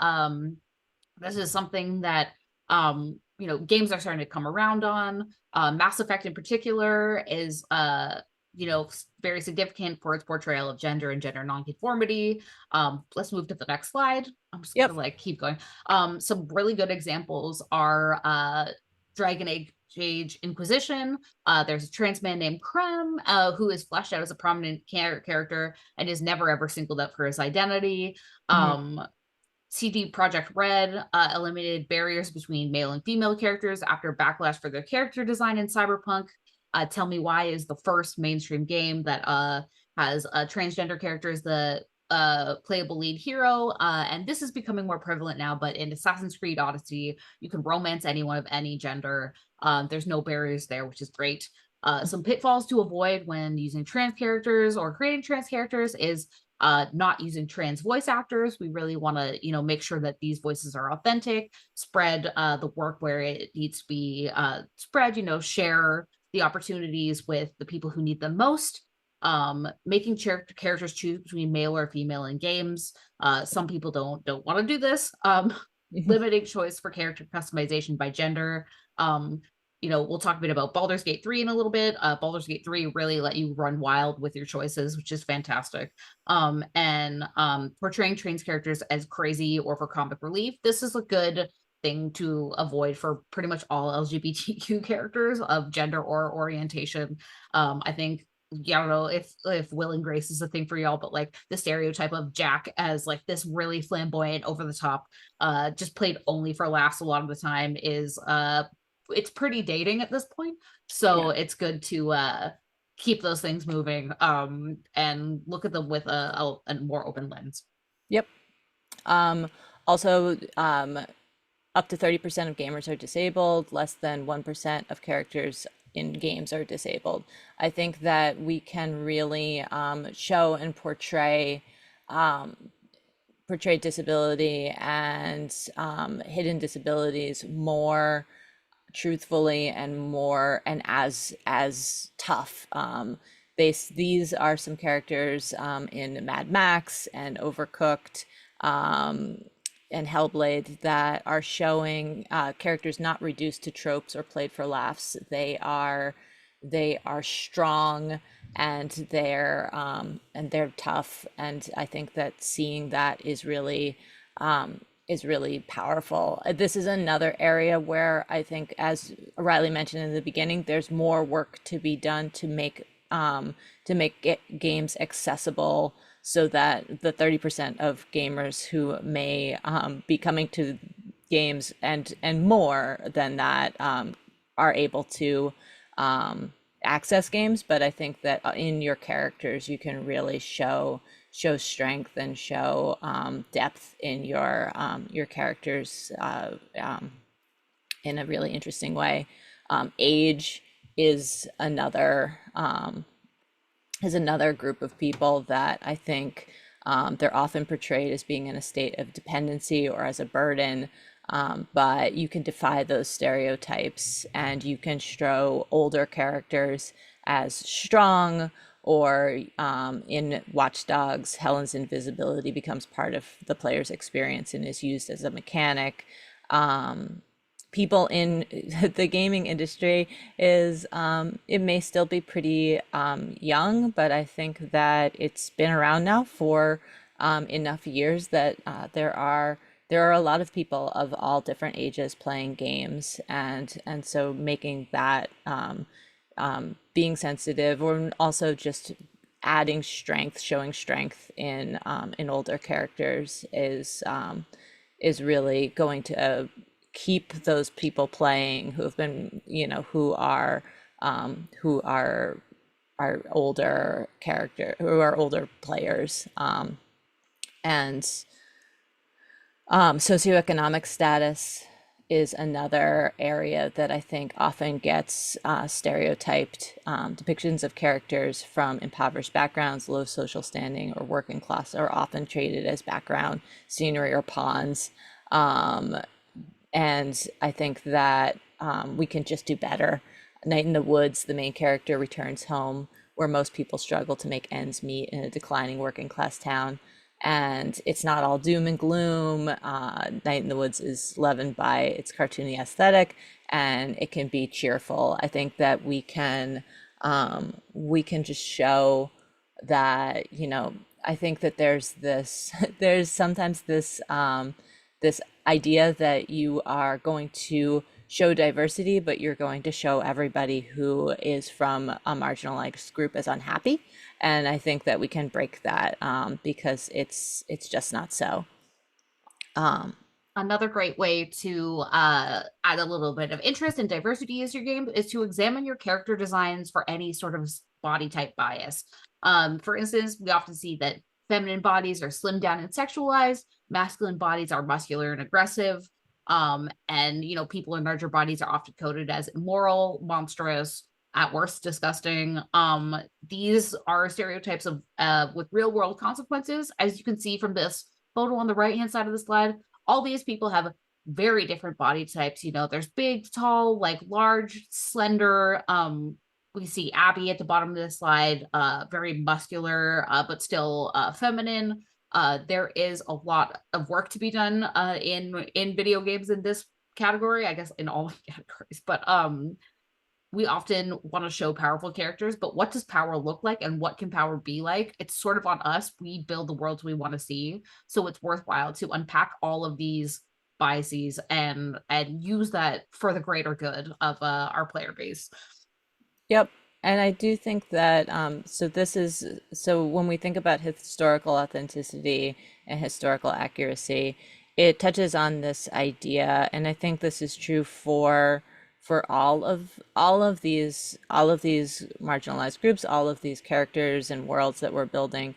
This is something that you know, games are starting to come around on. Mass Effect in particular is you know, very significant for its portrayal of gender and gender nonconformity. Let's move to the next slide. I'm just gonna like keep going. Some really good examples are Dragon Age Inquisition. There's a trans man named Krem who is fleshed out as a prominent character and is never ever singled out for his identity. CD Projekt Red eliminated barriers between male and female characters after backlash for their character design in Cyberpunk. Tell Me Why is the first mainstream game that has a transgender character as the playable lead hero. And this is becoming more prevalent now, but in Assassin's Creed Odyssey, you can romance anyone of any gender. There's no barriers there, which is great. Some pitfalls to avoid when using trans characters or creating trans characters is not using trans voice actors. We really want to, you know, make sure that these voices are authentic, spread the work where it needs to be spread, you know, share the opportunities with the people who need them most. Making characters choose between male or female in games. Some people don't want to do this. Limiting choice for character customization by gender. You know, we'll talk a bit about Baldur's Gate 3 in a little bit. Baldur's Gate 3 really let you run wild with your choices, which is fantastic. And portraying trans characters as crazy or for comic relief. This is a good thing to avoid for pretty much all LGBTQ characters of gender or orientation. I think yeah, I don't know if Will and Grace is a thing for y'all, but like the stereotype of Jack as like this really flamboyant, over the top, just played only for laughs a lot of the time is it's pretty dating at this point. So it's good to keep those things moving and look at them with a more open lens. Yep. Also, up to 30% of gamers are disabled, less than 1% of characters in games are disabled. I think that we can really show and portray disability and hidden disabilities more truthfully and more and as tough. These are some characters in Mad Max and Overcooked and Hellblade that are showing characters not reduced to tropes or played for laughs. They are strong and they're tough. And I think that seeing that is really powerful. This is another area where I think, as Riley mentioned in the beginning, there's more work to be done to make games accessible, so that the 30% of gamers who may be coming to games and more than that are able to access games. But I think that in your characters you can really show strength and show depth in your characters in a really interesting way. Age is another group of people that I think they're often portrayed as being in a state of dependency or as a burden. But you can defy those stereotypes and you can show older characters as strong, or in Watch Dogs, Helen's invisibility becomes part of the player's experience and is used as a mechanic. People in the gaming industry is it may still be pretty young, but I think that it's been around now for enough years that there are a lot of people of all different ages playing games, and so making that being sensitive, or also just adding strength, showing strength in older characters is really going to keep those people playing who have been, who are older players, and socioeconomic status is another area that I think often gets stereotyped. Depictions of characters from impoverished backgrounds, low social standing, or working class are often treated as background scenery or pawns. And I think that we can just do better. Night in the Woods, the main character returns home where most people struggle to make ends meet in a declining working class town. And it's not all doom and gloom. Night in the Woods is leavened by its cartoony aesthetic, and it can be cheerful. I think that we can just show that, I think that there's sometimes this idea that you are going to show diversity, but you're going to show everybody who is from a marginalized group as unhappy. And I think that we can break that because it's just not so. Another great way to add a little bit of interest and diversity as your game is to examine your character designs for any sort of body type bias. For instance, we often see that feminine bodies are slimmed down and sexualized, masculine bodies are muscular and aggressive, and people in larger bodies are often coded as immoral, monstrous, at worst disgusting. These are stereotypes of with real world consequences. As you can see from this photo on the right hand side of the slide, all these people have very different body types. There's big, tall, like large, slender. We see Abby at the bottom of this slide, very muscular, but still feminine. There is a lot of work to be done in video games in this category, I guess in all categories, but we often want to show powerful characters, but what does power look like and what can power be like? It's sort of on us. We build the worlds we want to see. So it's worthwhile to unpack all of these biases and use that for the greater good of our player base. Yep. And I do think that so when we think about historical authenticity and historical accuracy, it touches on this idea, and I think this is true for all of these marginalized groups, all of these characters and worlds that we're building.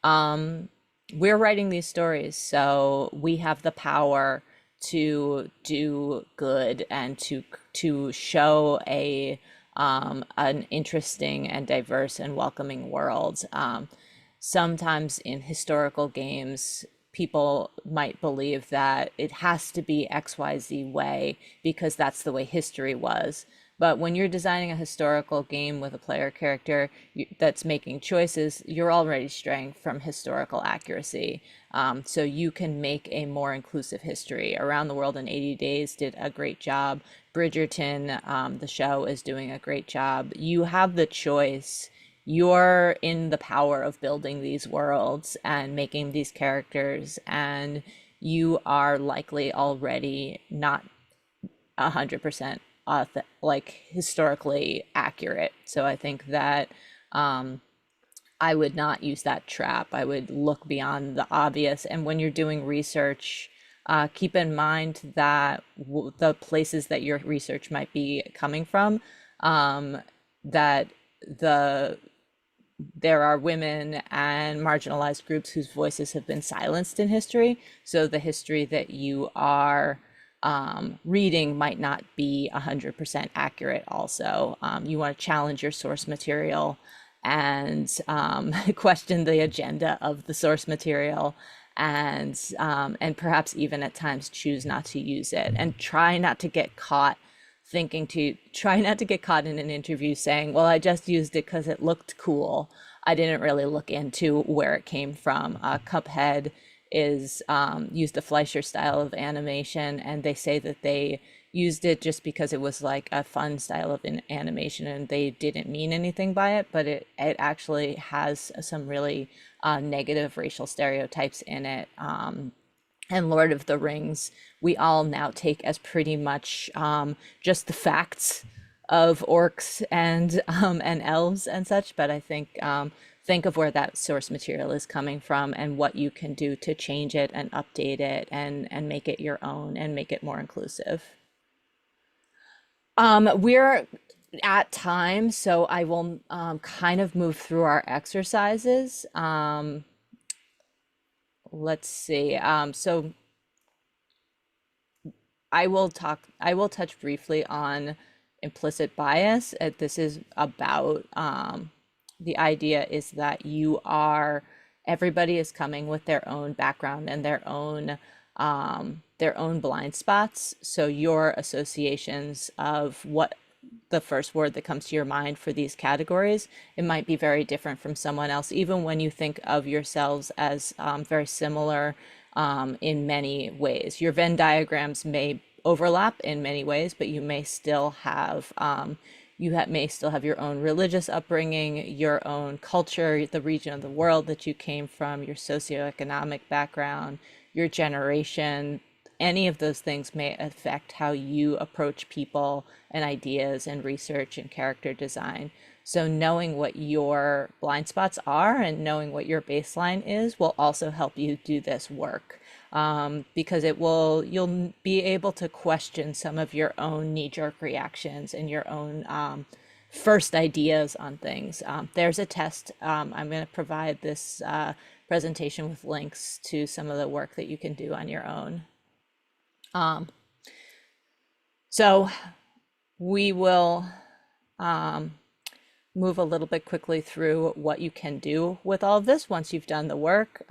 We're writing these stories, so we have the power to do good and to show an interesting and diverse and welcoming world. Sometimes in historical games, people might believe that it has to be XYZ way because that's the way history was. But when you're designing a historical game with a player character that's making choices, you're already straying from historical accuracy. So you can make a more inclusive history. Around the World in 80 Days did a great job. Bridgerton, the show, is doing a great job. You have the choice. You're in the power of building these worlds and making these characters, and you are likely already not 100% like historically accurate. So I think that I would not use that trap. I would look beyond the obvious. And when you're doing research, keep in mind that the places that your research might be coming from, that there are women and marginalized groups whose voices have been silenced in history. So the history that you are reading might not be 100% accurate also. You want to challenge your source material and question the agenda of the source material, and perhaps even at times choose not to use it, and try not to get caught in an interview saying, well, I just used it because it looked cool. I didn't really look into where it came from. Cuphead is used the Fleischer style of animation, and they say that they used it just because it was like a fun style of animation and they didn't mean anything by it, but it actually has some really negative racial stereotypes in it. And Lord of the Rings, we all now take as pretty much just the facts of orcs and elves and such. But I think of where that source material is coming from and what you can do to change it and update it and make it your own and make it more inclusive. We're at time, so I will kind of move through our exercises. Let's see. So I will touch briefly on implicit bias. This is about the idea is that everybody is coming with their own background and their own blind spots. So your associations of what the first word that comes to your mind for these categories, it might be very different from someone else, even when you think of yourselves as very similar in many ways. Your Venn diagrams may overlap in many ways, but you may still have your own religious upbringing, your own culture, the region of the world that you came from, your socioeconomic background, your generation. Any of those things may affect how you approach people and ideas and research and character design. So knowing what your blind spots are and knowing what your baseline is will also help you do this work, because you'll be able to question some of your own knee-jerk reactions and your own first ideas on things. There's a test. I'm going to provide this presentation with links to some of the work that you can do on your own. So we will move a little bit quickly through what you can do with all of this once you've done the work.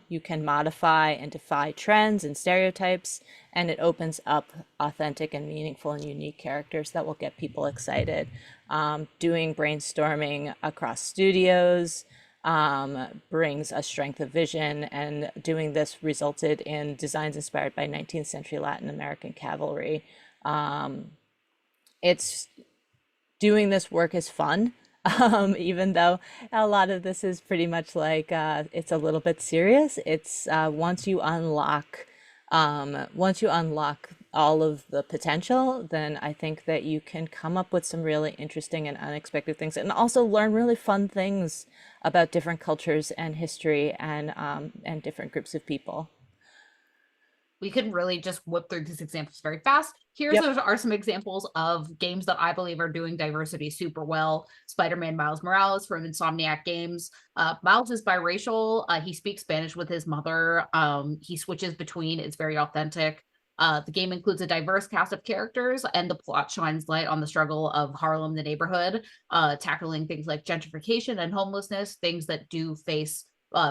You can modify and defy trends and stereotypes, and it opens up authentic and meaningful and unique characters that will get people excited. Doing brainstorming across studios brings a strength of vision, and doing this resulted in designs inspired by 19th century Latin American cavalry. Doing this work is fun, even though a lot of this is pretty much like it's a little bit serious. It's once you unlock Once you unlock all of the potential, then I think that you can come up with some really interesting and unexpected things, and also learn really fun things about different cultures and history and different groups of people. We can really just whip through these examples very fast. Here's Yep. are some examples of games that I believe are doing diversity super well. Spider-Man Miles Morales from Insomniac Games. Miles is biracial. He speaks Spanish with his mother. He switches between. It's very authentic. The game includes a diverse cast of characters, and the plot shines light on the struggle of Harlem, the neighborhood, tackling things like gentrification and homelessness, things that do face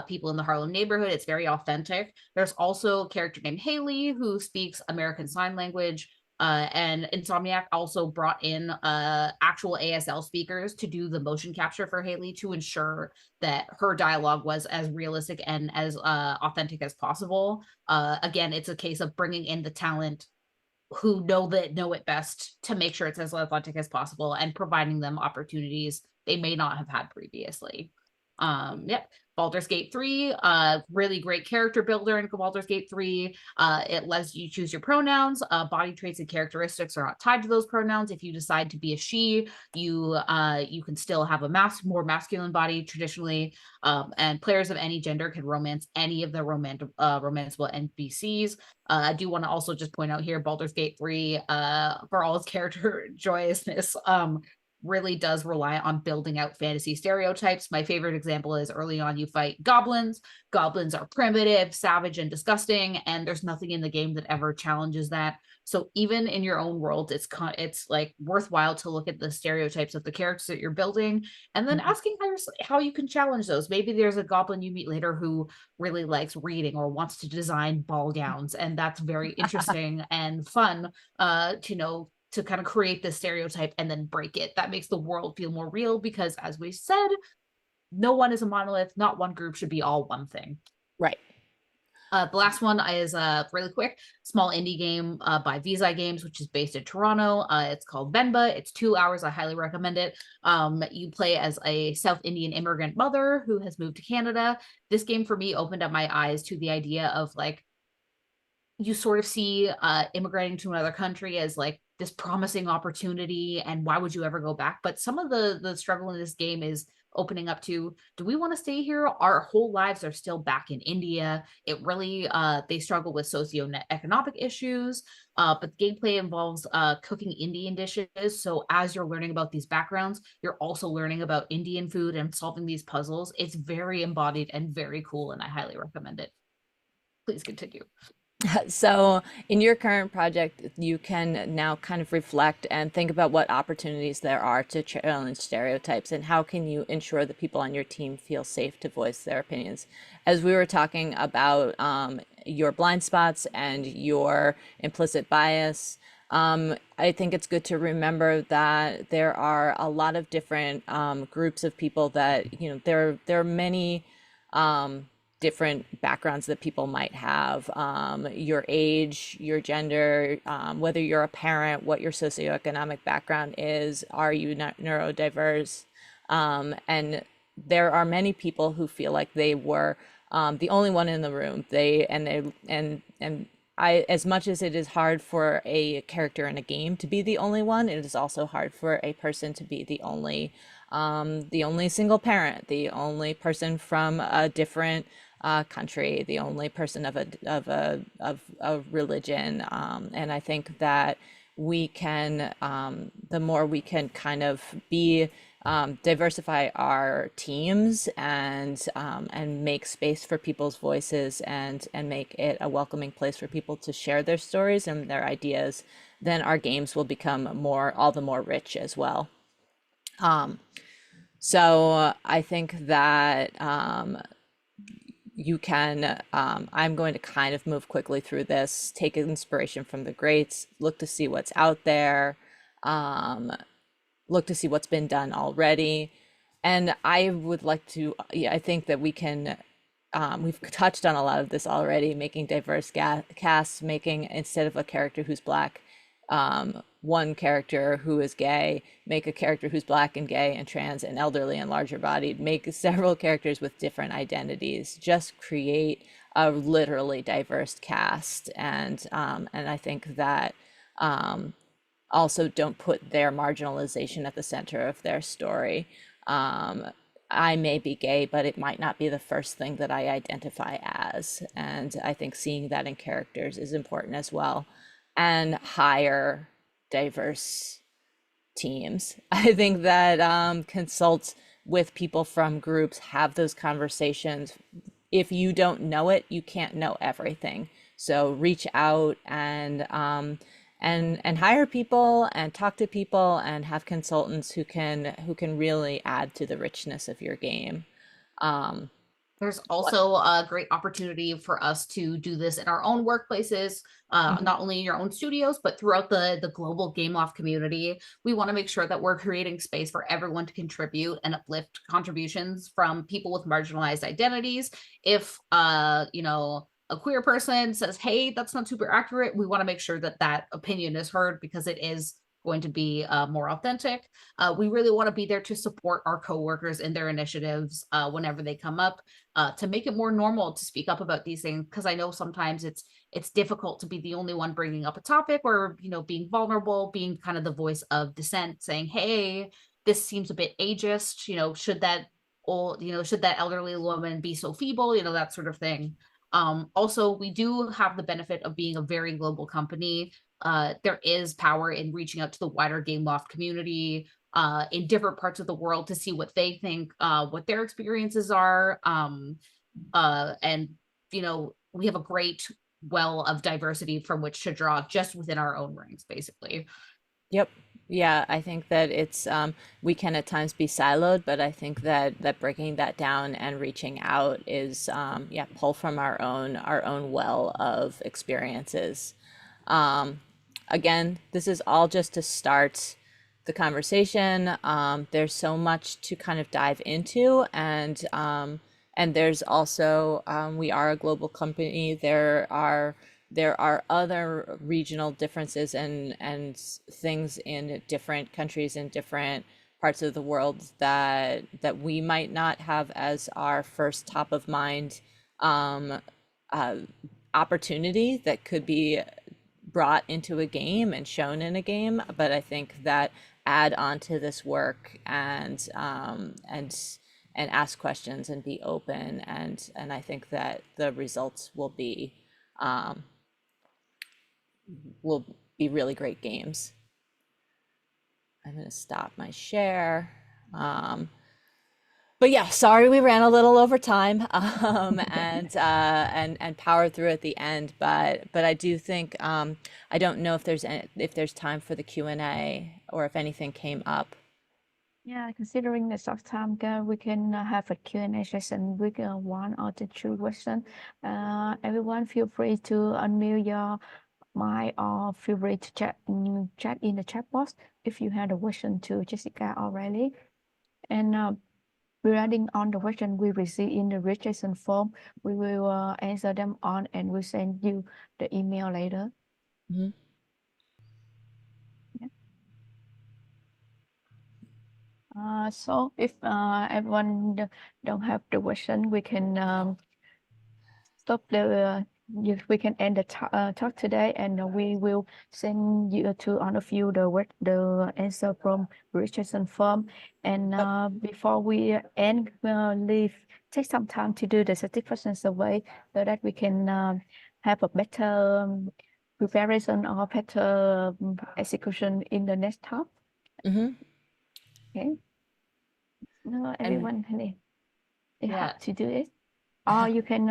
people in the Harlem neighborhood. It's very authentic. There's also a character named Haley who speaks American Sign Language. And Insomniac also brought in actual ASL speakers to do the motion capture for Haley to ensure that her dialogue was as realistic and as authentic as possible. Again, it's a case of bringing in the talent who know it best to make sure it's as authentic as possible and providing them opportunities they may not have had previously. Yep. Baldur's Gate 3, really great character builder in Baldur's Gate 3. It lets you choose your pronouns. Body traits and characteristics are not tied to those pronouns. If you decide to be a she, you can still have a more masculine body traditionally. And players of any gender can romance any of the romanceable NPCs. I do want to also just point out here, Baldur's Gate 3, for all its character joyousness, really does rely on building out fantasy stereotypes. My favorite example is early on you fight goblins. Goblins are primitive, savage, and disgusting, and there's nothing in the game that ever challenges that. So even in your own world, it's like worthwhile to look at the stereotypes of the characters that you're building, and then asking how you can challenge those. Maybe there's a goblin you meet later who really likes reading or wants to design ball gowns, and that's very interesting and fun to kind of create this stereotype and then break it. That makes the world feel more real because, as we said, no one is a monolith. Not one group should be all one thing. Right. The last one is really quick, small indie game by Visi Games, which is based in Toronto. It's called Venba. It's 2 hours. I highly recommend it. You play as a South Indian immigrant mother who has moved to Canada. This game for me opened up my eyes to the idea of like, you sort of see immigrating to another country as like this promising opportunity, and why would you ever go back? But some of the struggle in this game is opening up to, do we want to stay here? Our whole lives are still back in India. It really they struggle with socioeconomic issues, but the gameplay involves cooking Indian dishes. So as you're learning about these backgrounds, you're also learning about Indian food and solving these puzzles. It's very embodied and very cool, and I highly recommend it. Please continue. So in your current project, you can now kind of reflect and think about what opportunities there are to challenge stereotypes, and how can you ensure that people on your team feel safe to voice their opinions. As we were talking about your blind spots and your implicit bias, I think it's good to remember that there are a lot of different groups of people that, there are many different backgrounds that people might have, your age, your gender, whether you're a parent, what your socioeconomic background is, are you neurodiverse? And there are many people who feel like they were the only one in the room. As much as it is hard for a character in a game to be the only one, it is also hard for a person to be the only single parent, the only person from a different country, the only person of a religion, and I think that we can, the more we can kind of diversify our teams and make space for people's voices and make it a welcoming place for people to share their stories and their ideas, then our games will become all the more rich as well. So I think that you can, I'm going to kind of move quickly through this, take inspiration from the greats, look to see what's out there, look to see what's been done already. And I would like to, I think that we can, we've touched on a lot of this already, making diverse casts, making, instead of a character who's Black, one character who is gay, make a character who's Black and gay and trans and elderly and larger bodied, make several characters with different identities, just create a literally diverse cast, and I think that also don't put their marginalization at the center of their story. I may be gay, but it might not be the first thing that I identify as. And I think seeing that in characters is important as well. And hire diverse teams. I think that consult with people from groups, have those conversations. If you don't know it, you can't know everything. So reach out and hire people and talk to people and have consultants who can really add to the richness of your game. There's also a great opportunity for us to do this in our own workplaces, not only in your own studios, but throughout the global Gameloft community. We want to make sure that we're creating space for everyone to contribute and uplift contributions from people with marginalized identities. If a queer person says, hey, that's not super accurate, we want to make sure that that opinion is heard, because it is going to be more authentic. We really want to be there to support our coworkers in their initiatives whenever they come up, to make it more normal to speak up about these things, because I know sometimes it's difficult to be the only one bringing up a topic, or being vulnerable, being kind of the voice of dissent, saying, hey, this seems a bit ageist, should that elderly woman be so feeble, that sort of thing. Also, we do have the benefit of being a very global company. There is power in reaching out to the wider Gameloft community in different parts of the world to see what they think, what their experiences are. And we have a great well of diversity from which to draw just within our own ranks, basically. Yep. Yeah, I think that it's we can at times be siloed, but I think that breaking that down and reaching out is pull from our own well of experiences. Again, this is all just to start the conversation. There's so much to kind of dive into, and there's also we are a global company. There are other regional differences and things in different countries in different parts of the world that we might not have as our first top of mind opportunity that could be brought into a game and shown in a game. But I think that add on to this work and ask questions and be open, and I think that the results will be really great games. I'm going to stop my share. But yeah, sorry we ran a little over time and powered through at the end. But I do think I don't know if there's time for the Q&A or if anything came up. Yeah, considering the short time, we can have a Q&A session with one or two questions. Everyone feel free to unmute your mic or feel free to chat in the chat box if you had a question to Jessica already. And regarding on the question we receive in the registration form, we will answer them on and we'll send you the email later. Mm-hmm. So if everyone don't have the question, we can stop the we can end the talk today, and we will send you to all of you the answer from registration form. And before we end, take some time to do the satisfaction survey so that we can have a better preparation or better execution in the next talk. Mm-hmm. Okay. No, everyone they Yeah. have to do it, or you can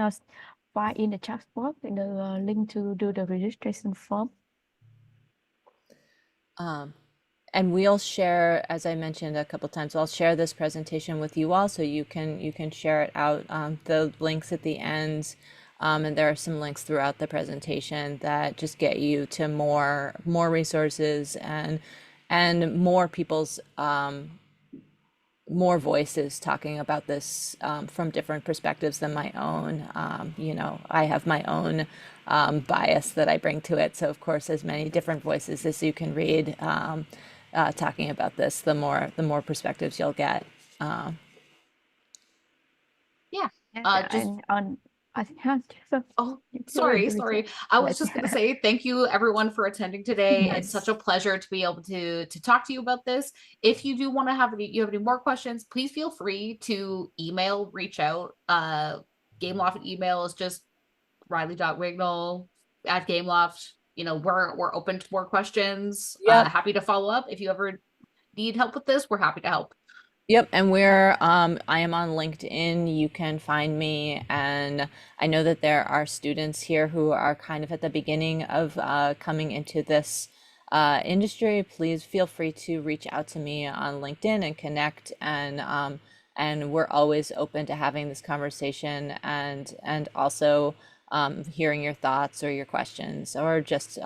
find in the chat box the link to do the registration form. And we'll share, as I mentioned a couple times, I'll share this presentation with you all so you can share it out. The links at the end, and there are some links throughout the presentation that just get you to more resources and more people's more voices talking about this from different perspectives than my own. I have my own bias that I bring to it. So of course, as many different voices as you can read talking about this, the more perspectives you'll get. Yeah. And on I think I just, Oh, you sorry, do it. sorry. I was Yes. just gonna say thank you everyone for attending today. It's such a pleasure to be able to talk to you about this. If you do want to have any more questions, please feel free to email, reach out. Gameloft email is just riley.wignall@gameloft. You know, we're open to more questions. Yep. Happy to follow up. If you ever need help with this, we're happy to help. Yep, and I am on LinkedIn. You can find me, and I know that there are students here who are kind of at the beginning of coming into this industry. Please feel free to reach out to me on LinkedIn and connect, and we're always open to having this conversation and also hearing your thoughts or your questions, or just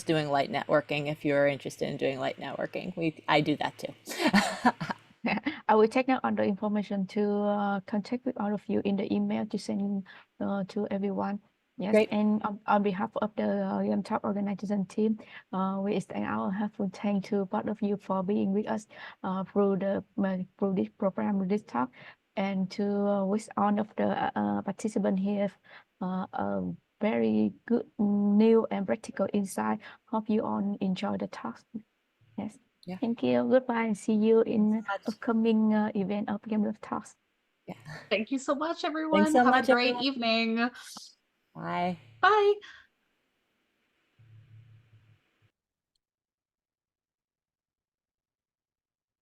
doing light networking if you're interested in doing light networking. I do that too. I will take down all the information to contact with all of you in the email to send to everyone. Yes, Great. and on behalf of the Game Talk organization team, we extend our heartfelt thanks to both of you for being with us through this program, this talk, and to wish all of the participants here a very good new and practical insight. Hope you all enjoy the talk. Yes. Yeah. Thank you. Goodbye and see you in much. upcoming event of Gameloft Talks. Yeah. Thank you so much, everyone. so Have much, a great everyone. evening. Bye. Bye.